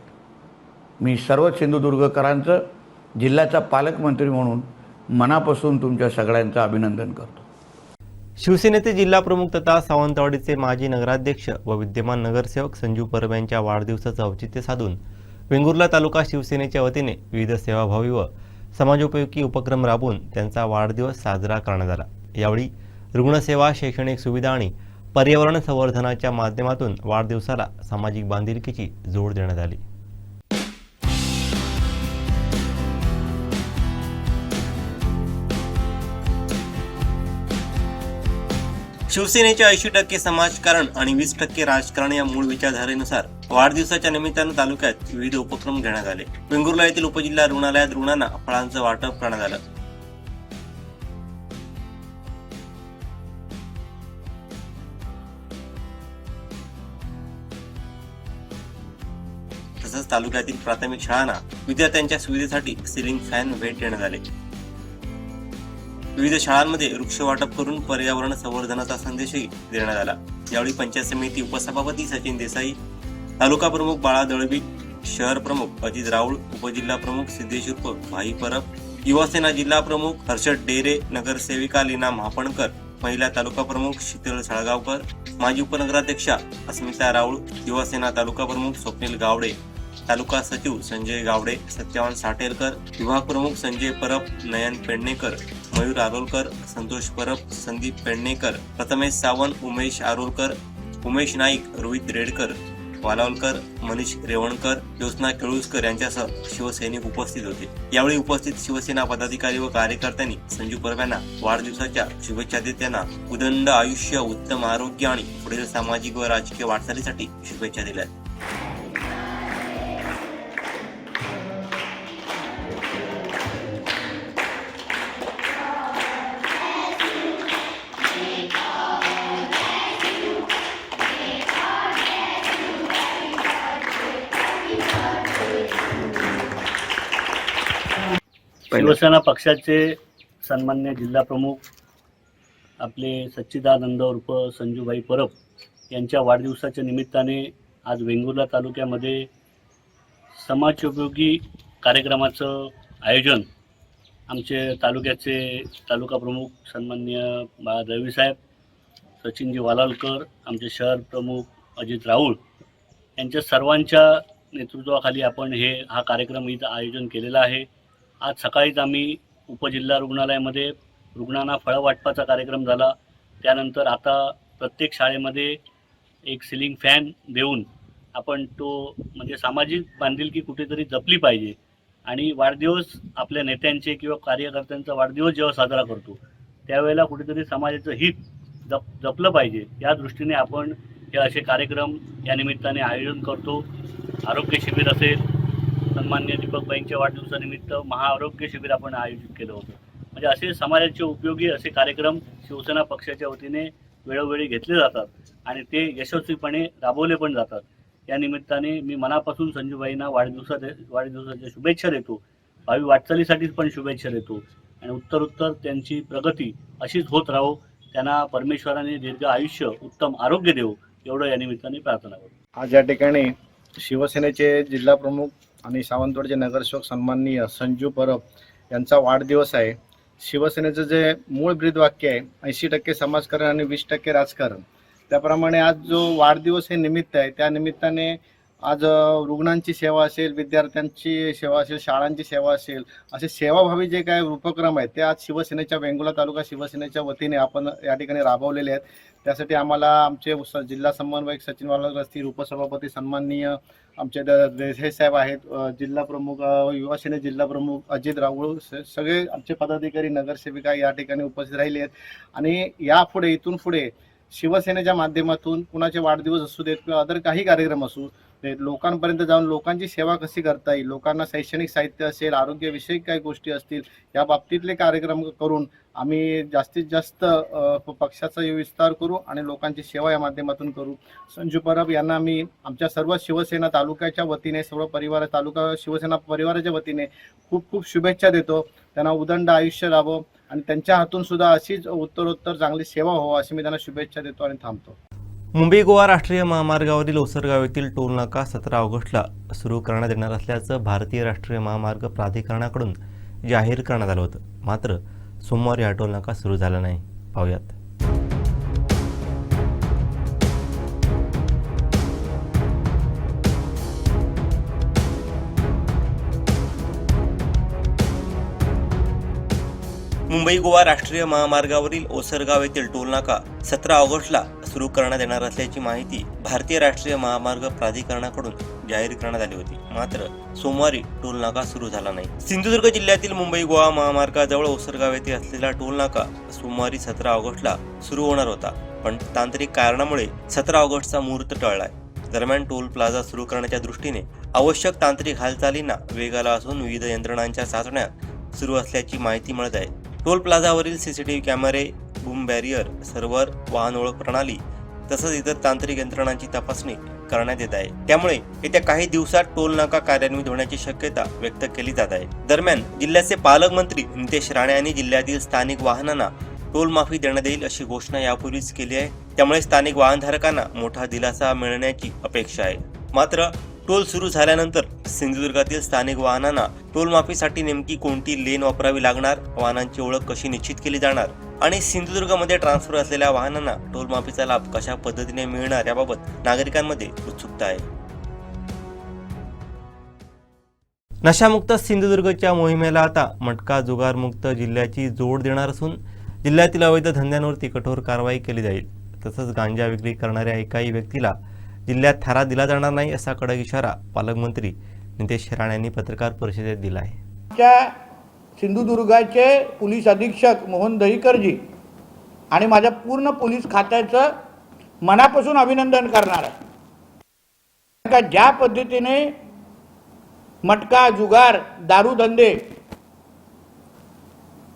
मी सर्व सिंधुदुर्गकरांचं जिल्ह्याचा पालकमंत्री म्हणून मनापासून तुमच्या सगळ्यांचं अभिनंदन करतो. शिवसेनेचे जिल्हाप्रमुख तथा सावंतवाडीचे माजी नगराध्यक्ष व विद्यमान नगरसेवक संजीव परब यांच्या वाढदिवसाचं औचित्य साधून वेंगुर्ला तालुका शिवसेनेच्या वतीने विविध सेवाभावी व समाजोपयोगी उपक्रम राबवून त्यांचा वाढदिवस साजरा करण्यात आला. यावेळी रुग्णसेवा, शैक्षणिक सुविधा आणि पर्यावरण संवर्धनाच्या माध्यमातून वाढदिवसाला सामाजिक बांधिलकीची जोड देण्यात आली. शिवसेनेचे 80% समाजकारण आणि 20% राजकारण या मूळ विचारधारेनुसार वाढदिवसाच्या निमित्तानं तालुक्यात विविध उपक्रम घेण्यात आले. वेंगुर्ला येथील उपजिल्हा रुग्णालयात रुग्णांना फळांचं वाटप करण्यात आलं. तसंच तालुक्यातील प्राथमिक शाळांना विद्यार्थ्यांच्या सुविधेसाठी सिलिंग फॅन भेट देण्यात आले. विविध शाळांमध्ये वृक्ष वाटप करून पर्यावरण संवर्धनाचा संदेशही देण्यात आला. यावेळी पंचायत समिती उपसभापती सचिन देसाई, तालुका प्रमुख बाळा दळवी, शहर प्रमुख अजित राऊळ, उपजिल्हा प्रमुख सिद्धेश उर्फ भाई परब, युवासेना जिल्हा प्रमुख हर्षद डेरे, नगरसेविका लीना महापणकर, महिला तालुका प्रमुख शीतल साळगावकर, माजी उपनगराध्यक्षा अस्मिता राऊळ, युवासेना तालुका प्रमुख स्वप्नील गावडे, तालुका सचिव संजय गावडे, सत्यवान साटेलकर, विभाग प्रमुख संजय परब, नयन पेडणेकर, मयूर आरोलकर, संतोष परब, संदीप पेडणेकर, प्रथमेश सावंत, उमेश आरोलकर, उमेश नाईक, रोहित रेडकर, वालावलकर, मनीष रेवणकर, ज्योत्स्ना केळुसकर यांच्यासह शिवसैनिक उपस्थित होते. यावेळी उपस्थित शिवसेना पदाधिकारी व कार्यकर्त्यांनी संजू परब यांना वाढदिवसाच्या शुभेच्छा देत त्यांना उदंड आयुष्य, उत्तम आरोग्य आणि पुढील सामाजिक व राजकीय वाटचालीसाठी शुभेच्छा दिल्या. शिवसेना पक्षाचे सन्मान्य जिल्हा प्रमुख आपले सच्चिदानंद उर्फ संजूभाई परब यांच्या वाढदिवसाच्या निमित्ताने आज वेंगुर्ला तालुक्यामध्ये समाजोपयोगी कार्यक्रमाचं आयोजन आमचे तालुक्याचे तालुका प्रमुख सन्मान्य बाळा दळवी साहेब, सचिनजी वालालकर, आमचे शहर प्रमुख अजित राऊळ यांच्या सर्वांच्या नेतृत्वाखाली आपण हा कार्यक्रम इथं आयोजन केलेला आहे. आज सकाळीच आम्ही उपजिल्हा रुग्णालयामध्ये रुग्णांना फळं वाटपाचा कार्यक्रम झाला. त्यानंतर आता प्रत्येक शाळेमध्ये एक सिलिंग फॅन देऊन आपण तो म्हणजे सामाजिक बांधिलकी कुठेतरी जपली पाहिजे. आणि वाढदिवस आपल्या नेत्यांचे किंवा कार्यकर्त्यांचा वाढदिवस जेव्हा साजरा करतो त्यावेळेला कुठेतरी समाजाचं हित जपलं पाहिजे. या दृष्टीने आपण हे असे कार्यक्रम या निमित्ताने आयोजन करतो. आरोग्य शिबिर असेल, सन्मान्य दीपकबाईंच्या वाढदिवसानिमित्त महाआरोग्य शिबिर आपण आयोजित केलं होतं. म्हणजे असे समाजाचे उपयोगी असे कार्यक्रम शिवसेना पक्षाच्या वतीने वेळोवेळी घेतले जातात आणि ते यशस्वीपणे राबवले पण जातात. या निमित्ताने मी मनापासून संजूबाईंना वाढदिवसाच्या शुभेच्छा देतो. भावी वाटचालीसाठीच पण शुभेच्छा देतो आणि उत्तरोत्तर त्यांची प्रगती अशीच होत राहो. त्यांना परमेश्वराने दीर्घ आयुष्य, उत्तम आरोग्य देवो एवढं या निमित्ताने प्रार्थना करतो. आज या ठिकाणी शिवसेनेचे जिल्हा प्रमुख आणि सावंतवाडीचे नगरसेवक सन्माननीय संजू परब यांचा वाढदिवस आहे. शिवसेनेचं जे मूळ ब्रीदवाक्य आहे 80% समाजकारण आणि 20% राजकारण, त्याप्रमाणे आज जो वाढदिवस हे निमित्त आहे त्या निमित्ताने आज रुग्णांची सेवा असेल, विद्यार्थ्यांची सेवा असेल, शाळांची सेवा असेल, असे सेवाभावी जे काय उपक्रम आहेत ते आज शिवसेनेच्या वेंगुर्ला तालुका शिवसेनेच्या वतीने आपण या ठिकाणी राबवलेले आहेत. त्यासाठी आम्हाला आमचे जिल्हा समन्वयक सचिन वालालकर असतील, उपसभापती सन्माननीय आमचे देसाई साहेब आहेत, जिल्हा प्रमुख युवासेने जिल्हा प्रमुख अजित राऊळ, सगळे आमचे पदाधिकारी, नगरसेविका या ठिकाणी उपस्थित राहिले आहेत. आणि यापुढे इथून पुढे शिवसेनेच्या माध्यमातून कुणाचे वाढदिवस असू देत किंवा अदर काही कार्यक्रम असू ते लोकांपर्यंत जाऊन लोकांची सेवा कशी करता येईल, लोकांना शैक्षणिक साहित्य असेल, आरोग्यविषयक काही गोष्टी असतील, या बाबतीतले कार्यक्रम करून आम्ही जास्तीत जास्त पक्षाचा विस्तार करू आणि लोकांची सेवा या माध्यमातून करू. संजू परब यांना मी आमच्या सर्व शिवसेना तालुक्याच्या वतीने, सर्व परिवार तालुका शिवसेना परिवाराच्या वतीने खूप खूप शुभेच्छा देतो. त्यांना उदंड आयुष्य लाभो आणि त्यांच्या हातून सुद्धा अशीच उत्तरोत्तर चांगली सेवा हो अशी मी त्यांना शुभेच्छा देतो आणि थांबतो. मुंबई गोवा राष्ट्रीय महामार्गावरील ओसरगाव येथील टोल नाका 17 ऑगस्टला सुरू करण्यात येणार असल्याचं भारतीय राष्ट्रीय महामार्ग प्राधिकरणाकडून जाहीर करण्यात आलं होतं. मात्र सोमवारी हा टोल नाका सुरू झाला नाही. पाहूयात. मुंबई गोवा राष्ट्रीय महामार्गावरील ओसरगाव येथील टोल नाका 17 ऑगस्टला सुरू करण्यात येणार असल्याची माहिती भारतीय राष्ट्रीय महामार्ग प्राधिकरणाकडून जाहीर करण्यात आली होती. मात्र सोमवारी टोल नाका सुरू झाला नाही. सिंधुदुर्ग जिल्ह्यातील मुंबई गोवा महामार्गाजवळ ओसरगाव येथे असलेला टोल नाका सोमवारी 17 ऑगस्टला सुरू होणार होता. पण तांत्रिक कारणामुळे 17 ऑगस्टचा मुहूर्त टळलाय. दरम्यान टोल प्लाझा सुरू करण्याच्या दृष्टीने आवश्यक तांत्रिक हालचालींना वेग आला असून विविध यंत्रणांच्या चाचण्या सुरू असल्याची माहिती मिळत आहे. टोल प्लाझावरील सीसीटीव्ही कॅमेरे, बूम बॅरियर, सर्व्हर, वाहन ओळख प्रणाली तसंच इतर तांत्रिक यंत्रणांची तपासणी करण्यात येत आहे. त्यामुळे येत्या काही दिवसात टोल नाका कार्यान्वित होण्याची शक्यता व्यक्त केली जात आहे. दरम्यान जिल्ह्याचे पालकमंत्री नितेश राणे यांनी जिल्ह्यातील स्थानिक वाहनांना टोल माफी देण्यात येईल अशी घोषणा यापूर्वीच केली आहे. त्यामुळे स्थानिक वाहनधारकांना मोठा दिलासा मिळण्याची अपेक्षा आहे. मात्र टोल सुरू झाल्यानंतर सिंधुदुर्गातील स्थानिक वाहनांना टोल माफीसाठी नेमकी कोणती लेन वापरावी लागणार, वाहनांची ओळख कशी निश्चित केली जाणार आणि सिंधुदुर्गमध्ये ट्रान्सफर असलेल्या वाहनांना टोल माफीचा लाभ कशा पद्धतीने मिळणार याबाबत नागरिकांमध्ये उत्सुकता आहे. नशामुक्त सिंधुदुर्गच्या मोहिमेला आता मटका जुगारमुक्त जिल्ह्याची जोड देणार असून जिल्ह्यातील अवैध धंद्यांवरती कठोर कारवाई केली जाईल. तसंच गांजा विक्री करणाऱ्या एकाही व्यक्तीला जिल्ह्यात थारा दिला जाणार नाही असा कडक इशारा पालकमंत्री नितेश राणे यांनी पत्रकार परिषदेत दिला आहे. सिंधुदुर्गाचे पोलीस अधीक्षक मोहन दहीकरजी आणि माझ्या पूर्ण पोलीस खात्याचं मनापासून अभिनंदन करणार आहे. का ज्या पद्धतीने मटका जुगार दारू धंदे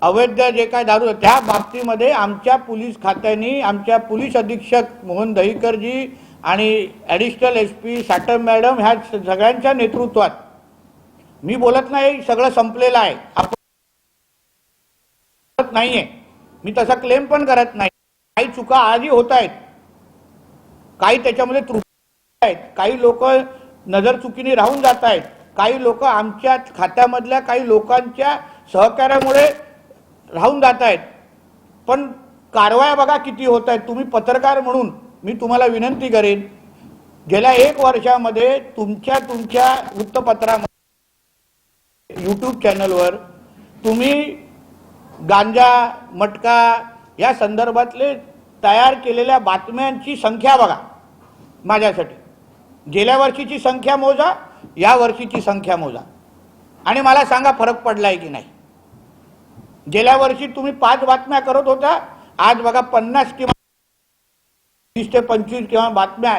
अवैध जे काय दारू त्या बाबतीमध्ये आमच्या पोलीस खात्याने आमच्या पोलीस अधीक्षक मोहन दहीकरजी आणि ॲडिशनल SP साटम मॅडम ह्या सगळ्यांच्या नेतृत्वात मी बोलत नाही सगळं संपलेलं आहे आपण नाहीये, मी तसा क्लेम पण करत नाही. काही चुका आजही होत आहेत, काही त्याच्यामध्ये त्रुटी आहेत, काही लोक नजर चुकीने राहून जात आहेत, काही लोक आमच्या खात्यामधल्या काही लोकांच्या सहकार्यामुळे राहून जात आहेत. पण कारवाया बघा किती होत आहेत. तुम्ही पत्रकार म्हणून मी तुम्हाला विनंती करेन, गेल्या 1 वर्षामध्ये तुमच्या वृत्तपत्रामध्ये YouTube चॅनलवर तुम्ही गांजा मटका या संदर्भातले तयार केलेल्या बातम्यांची संख्या बघा. माझ्यासाठी गेल्या वर्षीची संख्या मोजा, या वर्षीची संख्या मोजा आणि मला सांगा फरक पडलाय की नाही. गेल्या वर्षी तुम्ही 5 बातम्या करत होता, आज बघा 50 किंवा 20 ते 25 किंवा बातम्या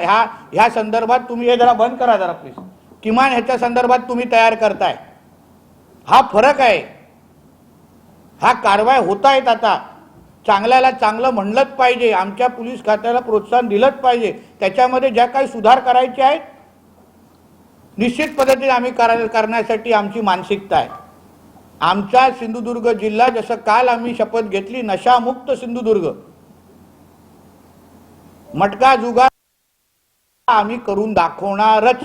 ह्या संदर्भात तुम्ही. हे जरा बंद करा जरा प्लीज. किमान ह्याच्या संदर्भात तुम्ही तयार करताय. हा फरक आहे. हा कारवाई होत आहेत. आता चांगल्याला चांगलं म्हणलंच पाहिजे, आमच्या पोलीस खात्याला प्रोत्साहन दिलंच पाहिजे. त्याच्यामध्ये ज्या काही सुधार करायचे आहेत निश्चित पद्धतीने आम्ही करण्यासाठी आमची मानसिकता आहे. आमचा सिंधुदुर्ग जिल्हा जसं काल आम्ही शपथ घेतली नशामुक्त सिंधुदुर्ग, मटका जुगार आम्ही करून दाखवणारच.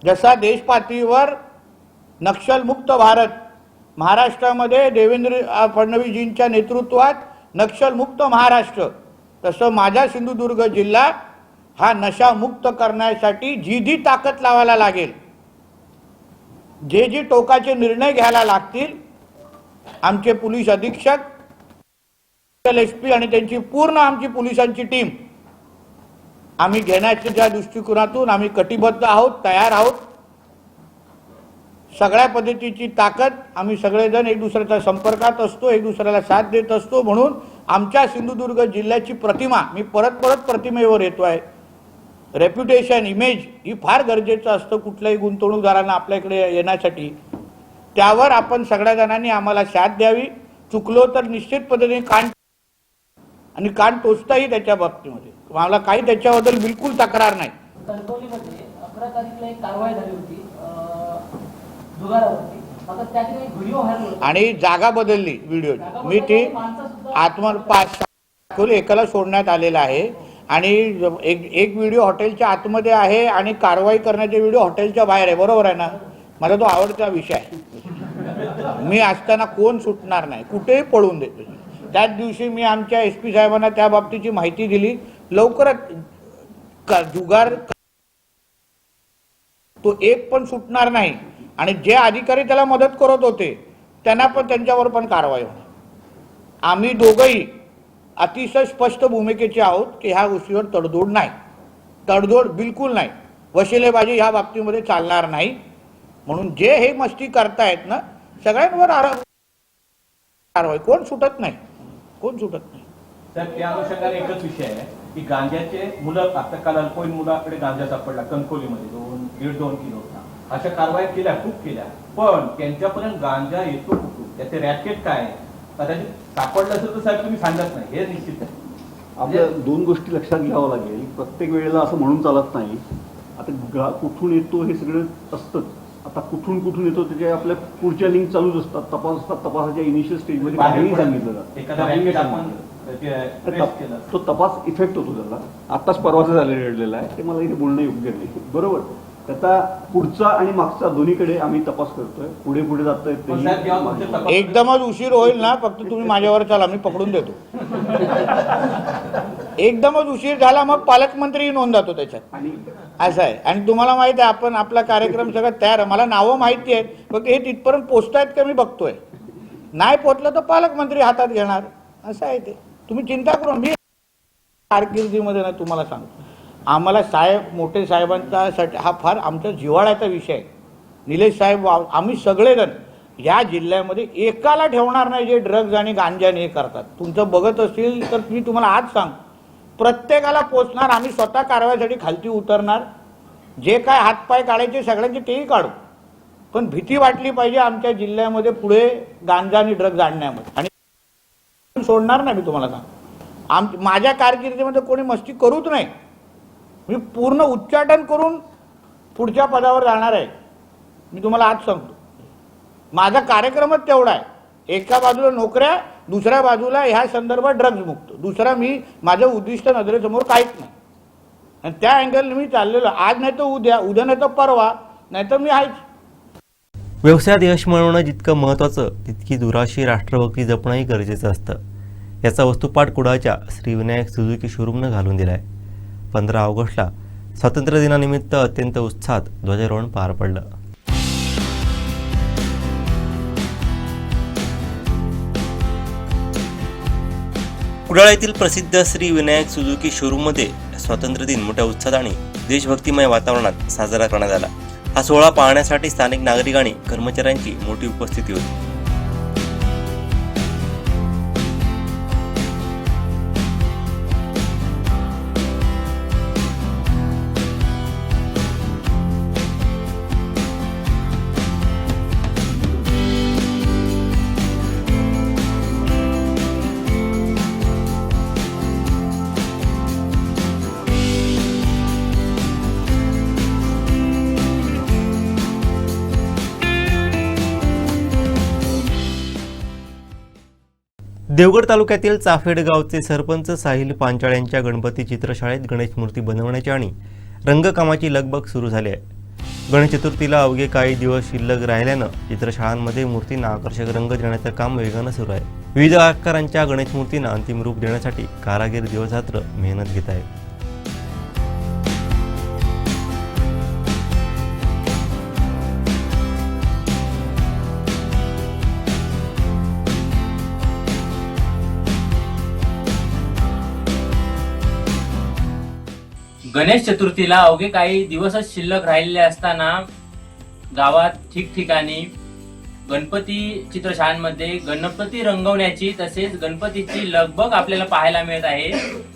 जसा देश पातळीवर नक्षलमुक्त भारत, महाराष्ट्रामध्ये देवेंद्र फडणवीसजींच्या नेतृत्वात नक्षलमुक्त महाराष्ट्र, तसं माझा सिंधुदुर्ग जिल्हा हा नशामुक्त करण्यासाठी जी ताकद लावायला लागेल, जे टोकाचे निर्णय घ्यायला लागतील, आमचे पोलीस अधीक्षक SP आणि त्यांची पूर्ण आमची पोलिसांची टीम आम्ही घेण्याच्या दृष्टिकोनातून आम्ही कटिबद्ध आहोत, तयार आहोत. सगळ्या पद्धतीची ताकद आम्ही सगळेजण एक दुसऱ्याच्या संपर्कात असतो, एक दुसऱ्याला साथ देत असतो. म्हणून आमच्या सिंधुदुर्ग जिल्ह्याची प्रतिमा, मी परत प्रतिमेवर येतो आहे, रेप्युटेशन इमेज ही फार गरजेचं असतं कुठल्याही गुंतवणूकदारांना आपल्याकडे येण्यासाठी. त्यावर आपण सगळ्या जणांनी आम्हाला साथ द्यावी. चुकलो तर निश्चित पद्धतीने कान टोचताही त्याच्या बाबतीमध्ये मला काही त्याच्याबद्दल बिलकुल तक्रार नाही. कणकवलीमध्ये 11 तारखेला एक कारवाई झाली होती जुगारावरती. आता त्याची व्हिडिओ व्हायरल आणि जागा बदलली व्हिडिओ. मी ती एकाला सोडण्यात आलेला आहे आणि एक व्हिडिओ हॉटेलच्या आतमध्ये आहे आणि कारवाई करण्याचे व्हिडिओ हॉटेलच्या बाहेर आहे. बरोबर आहे ना. मला तो आवडता विषय आहे. मी असताना कोण सुटणार नाही, कुठेही पळून देतो. त्याच दिवशी मी आमच्या SP साहेबांना त्या बाबतीची माहिती दिली. लवकरच जुगार तो एक पण सुटणार नाही आणि जे अधिकारी त्याला मदत करत होते त्यांना पण त्यांच्यावर पण कारवाई होणार. आम्ही दोघंही अतिशय स्पष्ट भूमिकेचे आहोत की ह्या गोष्टीवर तडजोड नाही, तडजोड बिलकुल नाही. वशिलेबाजी ह्या बाबतीमध्ये चालणार नाही. म्हणून जे हे मस्ती करतायत ना सगळ्यांवर कारवाई. कोण सुटत नाही, कोण सुटत नाही. तर त्या अनुषंगाने एकच विषय आहे की गांजाचे मुलं, आता काल अल्पवयीन मुलाकडे गांजा सापडला कणकोलीमध्ये 1.5-2 किलो होता. अशा कारवाई केल्या, खूप केल्या, पण त्यांच्यापर्यंत गांजा येतो कुठून, त्याचे रॅकेट काय आहे, कदाचित सापडलं असेल तर साहेब तुम्ही सांगत नाही, हे निश्चित आहे. आपल्या 2 गोष्टी लक्षात घ्यावं लागेल. प्रत्येक वेळेला असं म्हणून चालत नाही. आता कुठून येतो हे सगळं असतंच. आता कुठून येतो त्याचे आपल्या पुढच्या लिंक चालूच असतात, तपासाच्या इनिशियल स्टेजमध्ये काहीही सांगितलं जातं. तो तपास इफेक्ट होतो त्याला. आत्ताच परवाचा घडलेला आहे, ते मला इथे बोलणं योग्य नाही. बरोबर, त्याचा पुढचा आणि मागचा दोन्हीकडे आम्ही तपास करतोय. पुढे जात आहेत. एकदमच उशीर होईल ना, फक्त तुम्ही माझ्यावर चला, मी पकडून देतो. एकदमच उशीर झाला मग पालकमंत्री नोंद जातो त्याच्यात, असं आहे. आणि तुम्हाला माहिती आहे, आपण आपला कार्यक्रम सगळं तयार आहे. मला नावं माहिती आहेत, फक्त हे तिथपर्यंत पोचतायत का मी बघतोय. नाही पोचलं तर पालकमंत्री हातात घेणार, असं आहे ते. तुम्ही चिंता करून, मी कारकिर्दीमध्ये ना तुम्हाला सांगतो, आम्हाला साहेब, मोठे साहेबांचा हा फार आमच्या जिव्हाळ्याचा विषय आहे. निलेश साहेब, आम्ही सगळेजण या जिल्ह्यामध्ये एकाला ठेवणार नाही जे ड्रग्ज आणि गांजाने हे करतात. तुमचं बघत असतील तर मी तुम्हाला आज सांग, प्रत्येकाला पोचणार. आम्ही स्वतः कारवाईसाठी खालती उतरणार. जे काय हातपाय काढायचे सगळ्यांचे तेही काढू, पण भीती वाटली पाहिजे आमच्या जिल्ह्यामध्ये पुढे गांजा आणि ड्रग्ज आणण्यामध्ये. आणि सोडणार नाही, मी तुम्हाला सांग. माझ्या कारकिर्दीमध्ये कोणी मस्ती करूच नाही. मी पूर्ण उच्चाटन करून पुढच्या पदावर जाणार आहे, मी तुम्हाला आज सांगतो. माझा कार्यक्रमच तेवढा आहे. एका बाजूला नोकऱ्या, दुसऱ्या बाजूला ह्या संदर्भात ड्रग्ज मुक्त. दुसरा मी माझं उद्दिष्ट नजरेसमोर काहीच नाही. आणि त्या अँगलने मी चाललेलो. आज नाही तर उद्या नाही तर परवा, नाही तर मी आहेच. व्यवसायात यश मिळवणं जितकं महत्त्वाचं, तितकी दुराशी राष्ट्रभक्ती जपणंही गरजेचं असतं. याचा वस्तुपाठ कुडाळच्या श्री विनायक सुझुकी शोरूमनं घालून दिला आहे. 15 ऑगस्टला स्वातंत्र्य दिनानिमित्त अत्यंत उत्साहात ध्वजारोहण पार पडलं. कुडाळ येथील प्रसिद्ध श्री विनायक सुझुकी शोरूममध्ये स्वातंत्र्य दिन मोठ्या उत्साहात आणि देशभक्तिमय वातावरणात साजरा करण्यात आला. हा सोहळा पाहण्यासाठी स्थानिक नागरिक आणि कर्मचाऱ्यांची मोठी उपस्थिती होती. देवगड तालुक्यातील चाफेड गावचे सरपंच साहिल पांचाळ यांच्या गणपती चित्रशाळेत गणेश मूर्ती बनवण्याची आणि रंगकामाची लगबग सुरू झाली आहे. गणेश चतुर्थीला अवघे काही दिवस शिल्लक राहिल्यानं चित्रशाळांमध्ये मूर्तींना आकर्षक रंग देण्याचं काम वेगानं सुरू आहे. विविध आकारांच्या गणेश मूर्तींना अंतिम रूप देण्यासाठी कारागीर दिवसरात्र मेहनत घेत आहेत. गणेश चतुर्थीला अवघे काही दिवसच शिल्लक राहिलेले असताना गावात ठिकठिकाणी गणपती चित्रशाळांमध्ये गणपती रंगवण्याची तसेच गणपतीची लगबग आपल्याला पाहायला मिळत आहे.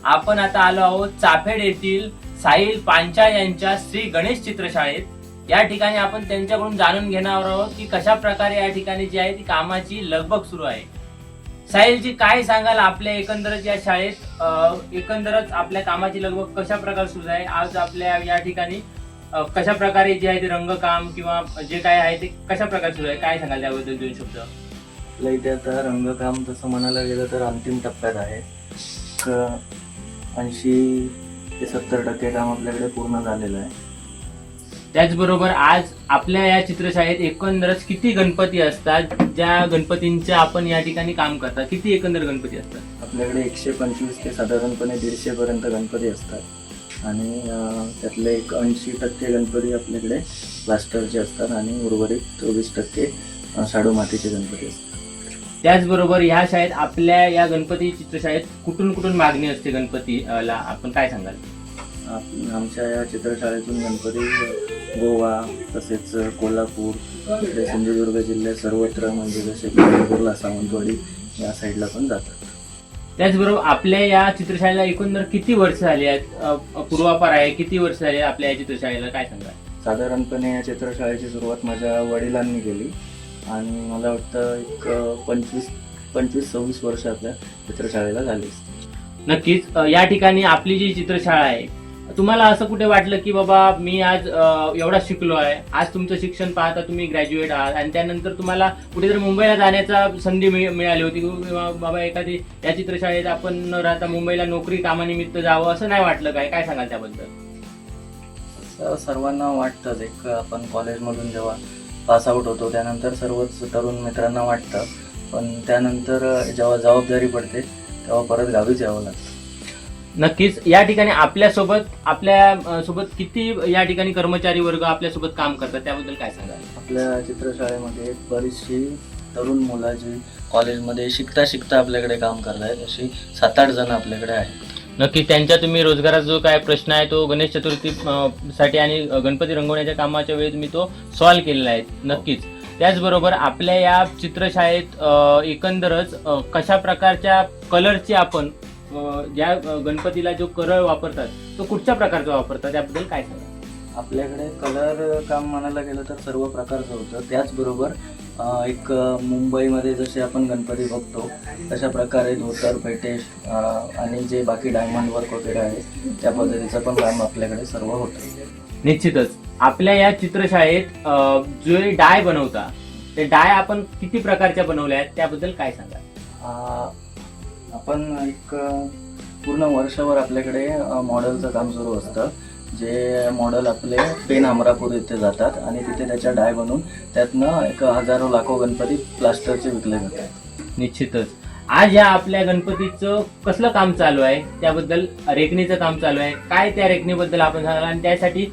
आपण आता आलो आहोत चाफेड येथील साहिल पांचाळ यांच्या श्री गणेश चित्रशाळेत. या ठिकाणी आपण त्यांच्याकडून जाणून घेणार आहोत की कशा प्रकारे या ठिकाणी जी आहे ती कामाची लगबग सुरू आहे. साहिलजी, काय सांगाल आपल्या एकंदरच या शाळेत एकंदरच आपल्या कामाची लगबग कशा प्रकारे सुरू आहे? आज आपल्या या ठिकाणी कशा प्रकारे जे आहे ते रंगकाम किंवा जे काय आहे ते कशा प्रकारे सुरू आहे, काय सांगाल त्याबद्दल 2 शब्द? आपल्या इथे आता रंगकाम तसं म्हणायला गेलं तर अंतिम टप्प्यात आहे. 80 ते 70% काम आपल्याकडे पूर्ण झालेलं आहे. त्याचबरोबर आज आपल्या या चित्रशाळेत एकंदरच किती गणपती असतात, ज्या गणपतींचे आपण या ठिकाणी काम करता? किती एकंदर गणपती असतात? आपल्याकडे 125 ते साधारणपणे 150 पर्यंत गणपती असतात आणि त्यातले 80% गणपती आपल्याकडे प्लास्टरचे असतात आणि उर्वरित 24% शाडू मातीचे गणपती असतात. त्याचबरोबर ह्या शाळेत आपल्या या गणपती चित्रशाळेत कुठून मागणी असते गणपतीला, आपण काय सांगाल? आमच्या या चित्रशाळेतून गणपती गोवा तसेच कोल्हापूर, इकडे सिंधुदुर्ग जिल्ह्यात सर्वत्र म्हणजे जसे कोल्हापूरला सावंतवाडी या साईडला पण जातात. त्याचबरोबर आपल्या या चित्रशाळेला एकंदर किती वर्ष झाली आहेत? पूर्वापार आहे, किती वर्ष झाली आपल्या या चित्रशाळेला, काय सांगा? साधारणपणे या चित्रशाळेची सुरुवात माझ्या वडिलांनी केली आणि मला वाटतं एक 25-26 वर्ष आपल्या चित्रशाळेला झाली. नक्कीच या ठिकाणी आपली जी चित्रशाळा आहे, तुम्हाला असं कुठे वाटलं की बाबा मी आज एवढा शिकलो आहे, आज तुमचं शिक्षण पाहता तुम्ही ग्रॅज्युएट आहात आणि त्यानंतर तुम्हाला कुठेतरी मुंबईला जाण्याचा संधी मिळाली होती किंवा बाबा एखादी या चित्रशाळेत आपण न राहता मुंबईला नोकरी कामानिमित्त जावं, असं नाही वाटलं काय सांगाल त्याबद्दल? सर्वांना वाटतंच, एक आपण कॉलेजमधून जेव्हा पासआउट होतो त्यानंतर सर्वच तरुण मित्रांना वाटतं, पण त्यानंतर जेव्हा जबाबदारी पडते तेव्हा परत गावीच यावं लागतं. नक्कीच या ठिकाणी आपल्यासोबत किती या ठिकाणी कर्मचारी वर्ग आपल्यासोबत काम करतात, त्याबद्दल काय सांगाल? आपल्या चित्रशाळेमध्ये बरीचशी तरुण मुलं जी कॉलेजमध्ये शिकता आपल्याकडे काम करत आहेत, अशी 7-8 जण आपल्याकडे आहेत. नक्की त्यांच्या तुम्ही रोजगाराचा जो काय प्रश्न आहे तो गणेश चतुर्थी साठी आणि गणपती रंगवण्याच्या कामाच्या वेळी तुम्ही तो सॉल्व्ह केलेला आहे. नक्कीच त्याचबरोबर आपल्या या चित्रशाळेत एकंदरच कशा प्रकारच्या कलरची आपण ज्या गणपतीला जो कलर वापरतात तो कुठच्या प्रकारचा वापरतात, त्याबद्दल काय सांगा? आपल्याकडे कलर काम म्हणायला गेलं तर सर्व प्रकारचं होतं. त्याचबरोबर एक मुंबईमध्ये जसे आपण गणपती बघतो तशा प्रकारे धोतर, पेटेश आणि जे बाकी डायमंड वर्क वगैरे आहे त्या पद्धतीचं पण काम आपल्याकडे सर्व होतं. निश्चितच आपल्या या चित्रशाळेत जे डाय बनवता ते डाय आपण किती प्रकारच्या बनवल्या आहेत, त्याबद्दल काय सांगा? आपण एक पूर्ण वर्षभर आपल्याकडे मॉडेलचं काम सुरू असतं. जे मॉडेल आपले पेन अमरापूर इथे जातात आणि तिथे त्याच्या डाय बनवून त्यातनं एक हजारो लाखो गणपती प्लास्टरचे विकले जातात. निश्चितच आज या आपल्या गणपतीचं कसलं काम चालू आहे, त्याबद्दल रेखणीचं काम चालू आहे, काय त्या रेखणीबद्दल आपण सांगाल आणि त्यासाठी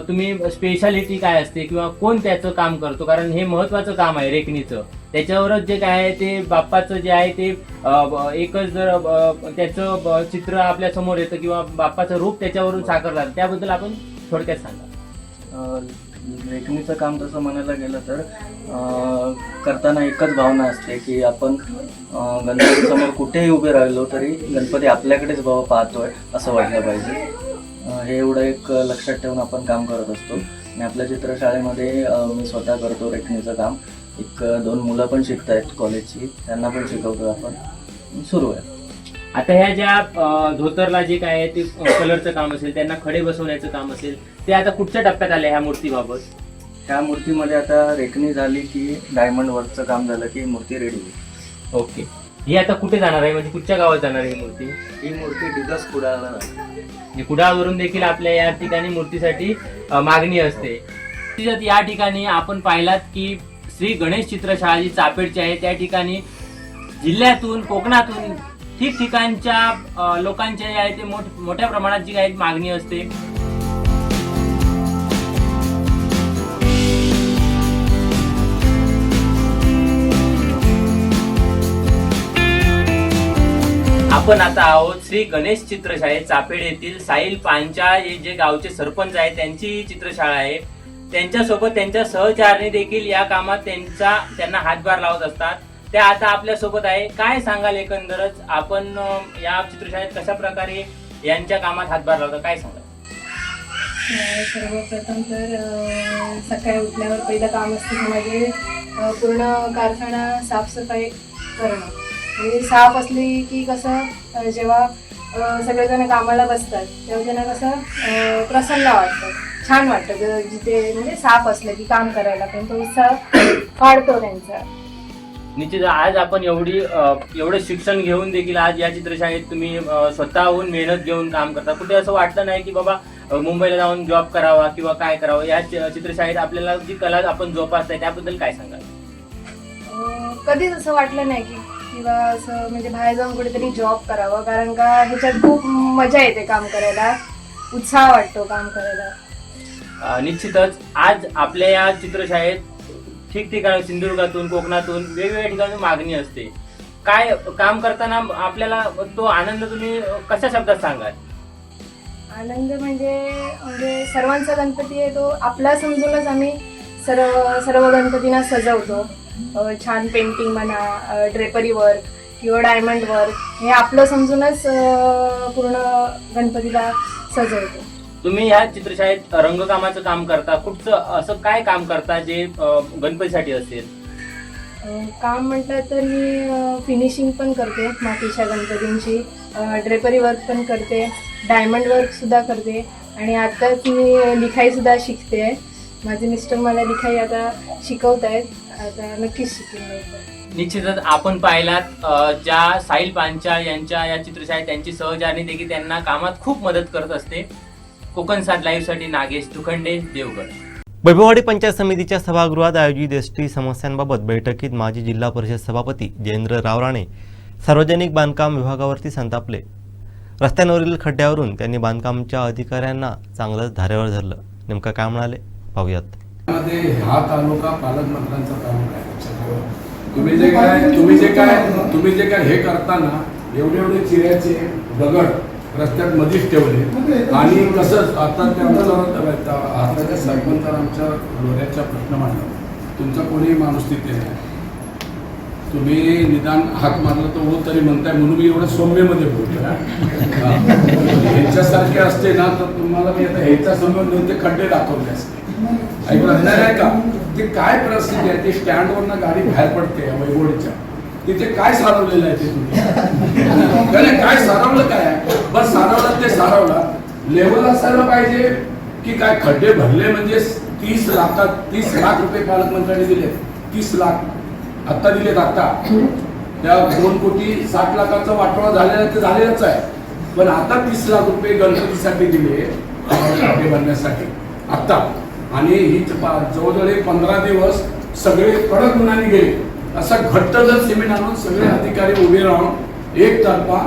तुम्ही स्पेशालिटी काय असते किंवा कोण त्याचं काम करतो, कारण हे महत्वाचं काम आहे रेखणीचं. त्याच्यावरच जे काय आहे ते बाप्पाचं जे आहे ते एकच जर त्याचं चित्र आपल्या समोर येतं किंवा बाप्पाचं रूप त्याच्यावरून साकारलं जातं, त्याबद्दल आपण थोडक्यात सांगा. रेखणीचं काम तसं म्हणायला गेलं तर करताना एकच भावना असते की आपण गणपती समोर कुठेही उभे राहिलो तरी गणपती आपल्याकडेच बाबा पाहतोय असं वाटलं पाहिजे. हे एवढं एक लक्षात ठेवून आपण काम करत असतो आणि आपल्या चित्रशाळेमध्ये मी स्वतः करतो रेखणीचं काम. 1-2 मुलं पण शिकत आहेत कॉलेजची, त्यांना पण शिकवतो आपण, सुरू आहे. आता ह्या ज्या धोतरला जे काय आहे ते कलरचं काम असेल, त्यांना खडे बसवण्याचं काम असेल, ते आता कुठच्या टप्प्यात आले ह्या मूर्तीबाबत? ह्या मूर्तीमध्ये आता रेखणी झाली की डायमंड वर्कचं काम झालं की मूर्ती रेडी होईल. ओके, ही आता कुठे जाणार आहे, म्हणजे कुठच्या गावात जाणार आहे ही मूर्ती? ही मूर्ती डिगस कुडाळला जाते. कुडाळवरून देखील आपल्या या ठिकाणी मूर्तीसाठी मागणी असते. या ठिकाणी आपण पाहिलात की श्री गणेश चित्रशाळा जी चापेडची आहे त्या ठिकाणी जिल्ह्यातून, कोकणातून ठिकठिकाणच्या लोकांच्या जे आहे ते मोठ्या प्रमाणात जी काही मागणी असते. आपण आता आहोत श्री गणेश चित्रशाळेत चापेड येथील साहिल पांचाळ हे जे गावचे सरपंच आहेत त्यांची चित्रशाळा आहे. त्यांच्यासोबत त्यांच्या सहचारणी देखील या कामात त्यांना हातभार लावत असतात. त्या आता आपल्या सोबत आहे. काय सांगाल एकंदरच आपण या चित्रशाळेत कशा प्रकारे यांच्या कामात हातभार लावता, काय सांगाल? सर्वप्रथम तर सकाळी उठल्यावर पहिलं काम असतं म्हणजे पूर्ण कारखाना साफसफाई करणं. म्हणजे साफ असली की कसं जेव्हा सगळेजण कामाला बसतात तेव्हा त्यांना कसं प्रसन्न वाटतं, छान वाटतं. जिथे म्हणजे साफ असलं की काम करायला पण तो उत्साह वाढतो त्यांचा. निश्चित आज आपण एवढं शिक्षण घेऊन देखील आज या चित्रशाळेत तुम्ही स्वतःहून मेहनत घेऊन काम करता. कुठे असं वाटलं नाही की बाबा मुंबईला जाऊन जॉब करावा किंवा काय करावं? या चित्रशाळेत आपल्याला जी कला आपण जोपासताय त्याबद्दल काय सांगाल? कधीच असं वाटलं नाही की किंवा असं म्हणजे बाहेर जाऊन कुठेतरी जॉब करावं, कारण का ह्याच्यात खूप मजा येते काम करायला, उत्साह वाटतो काम करायला. निश्चितच आज आपल्या या चित्रशाळेत ठिकठिकाणी सिंधुदुर्गातून, कोकणातून वेगवेगळ्या ठिकाणी मागणी असते. काय काम करताना आपल्याला तो आनंद तुम्ही कशा शब्दात सांगाल? आनंद म्हणजे सर्वांचा गणपती आहे तो आपला समजूनच आम्ही सर्व गणपतींना सजवतो. छान पेंटिंग म्हणा, ड्रेपरी वर्क किंवा डायमंड वर्क हे आपलं समजूनच पूर्ण गणपतीला सजवतो. तुम्ही ह्या चित्रशाळेत रंगकामाचं काम करता, कुठचं असं काय काम करता जे गणपतीसाठी असेल? काम म्हटलं तर मी फिनिशिंग पण करते मातीच्या गणपतींची, ड्रेपरी वर्क पण करते, डायमंड वर्क सुद्धा करते आणि आताच मी लिखाईसुद्धा शिकते. माझे मिस्टर मला लिखाई आता शिकवत आहेत, आता नक्कीच शिकेन. निश्चितच आपण पाहिलात ज्या साहिल पांचाळ यांच्या या चित्रशाळेत त्यांची सहचारिणी देखील त्यांना कामात खूप मदत करत असते. कोकण 7 लाईव्हसाठी नागेश दुखंडे, देवगड. वैभववाडी पंचायत समितीच्या सभागृहात आयोजित एसटी समस्यांबाबत बैठकीत माजी जिल्हा परिषद सभापती जयेंद्र रावराणे सार्वजनिक बांधकाम विभागावरती संतापले. रस्त्यांवरील खड्ड्यावरून त्यांनी बांधकामच्या अधिकाऱ्यांना चांगलंच धारेवर धरलं. नेमकं काय म्हणाले पाहूयात. हा तालुका पालकमंत्र्यांचा तालुका आहे. तुम्ही जे काय हे करताना एवढे चिऱ्याचे दगड रस्त्यात मध्येच ठेवले आणि कसं आता आताच्या सरपंचांच्या डोळ्याचा प्रश्न मांडला. तुमचा कोणी माणूस तिथे नाही, तुम्ही निदान हात मारलं तर हो तरी म्हणताय म्हणून मी एवढं सौम्यमध्ये बोलतो. ह्याच्यासारखे असते ना तर तुम्हाला मी आता ह्याच्या समोर दोन ते खड्डे दाखवले असते. ऐकलं नाही का? ते काय परिस्थिती आहे, ते स्टँडवरनं गाडी बाहेर पडते वैभवडीच्या, तिथे काय सारवलेलं आहे ते तुम्ही काय सारवलं काय? बस सारवलं ते सारवलं. लेवल असायला पाहिजे की काय? खड्डे भरले म्हणजे 30 लाख रुपये पालकमंत्र्यांनी दिले. 30 लाख आता दिलेत. आता त्या 2,60,00,000चा वाटोळा झालेला ते झालेलाच आहे, पण आता 30 लाख रुपये गणपतीसाठी दिले खड्डे भरण्यासाठी आता. आणि ही जवळजवळ 15 दिवस सगळे कडक गुन्ह्याने गेले. असा घट्ट जर सिमेंट आणून सगळे अधिकारी उभे राहून एक तर्फा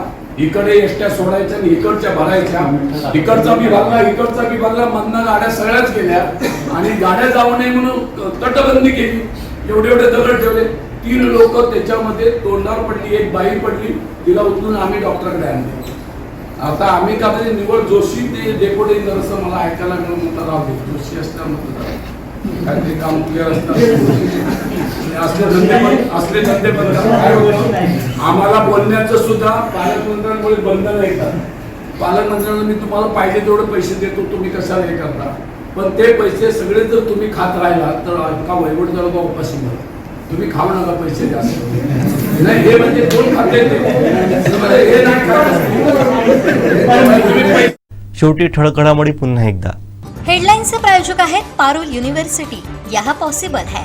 इकडे एसट्या सोडायच्या आणि इकडच्या भरायच्या, इकडचा बी भरला मधनं गाड्या सगळ्याच गेल्या आणि गाड्या जाऊ नये म्हणून तटबंदी केली. एवढे दगड ठेवले. 3 लोक त्याच्यामध्ये तोंडावर पडली, एक बाई पडली, तिला उचलून आम्ही डॉक्टरकडे आणले. आता आम्ही का म्हणजे निवड जोशी ते डेपुटी जरासं मला ऐकायला मिळून म्हणतात राहू दे, जोशी असतात म्हणतात काहीतरी काम क्लिअर असतात असले धंदे पण काय होतं. आम्हाला बोलण्याचं सुद्धा पालकमंत्र्यांमुळे बंधन येतात. पालकमंत्र्यांना मी तुम्हाला पाहिजे तेवढे पैसे देतो, तुम्ही कशाला हे करता, पण ते पैसे सगळे जर तुम्ही खात राहिला तर का वैभव तालुका उपाशी मिळेल. तुम्ही खाऊ नका पैसे जास्त नाही. हे म्हणजे कोण खाते हे नाही. शेवटी ठळक घडामोडी पुन्हा एकदा. हेडलाईन्सचे प्रायोजक आहेत पारुल युनिव्हर्सिटी. यह पॉसिबल है.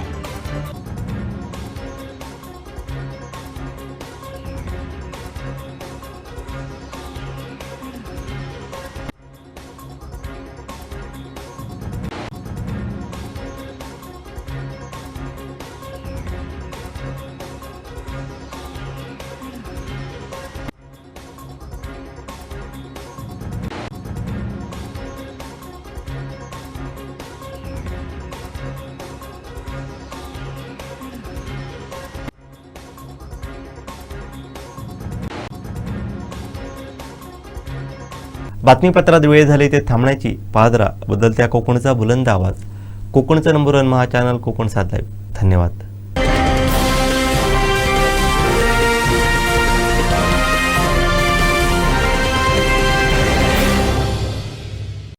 बातमीपत्रात वेळ झाली ते थांबण्याची. पाहत राहा बदलत्या कोकणचा बुलंद आवाज. कोकणचं नंबर 1 महा चॅनल कोकण 7 लाईव्ह. धन्यवाद.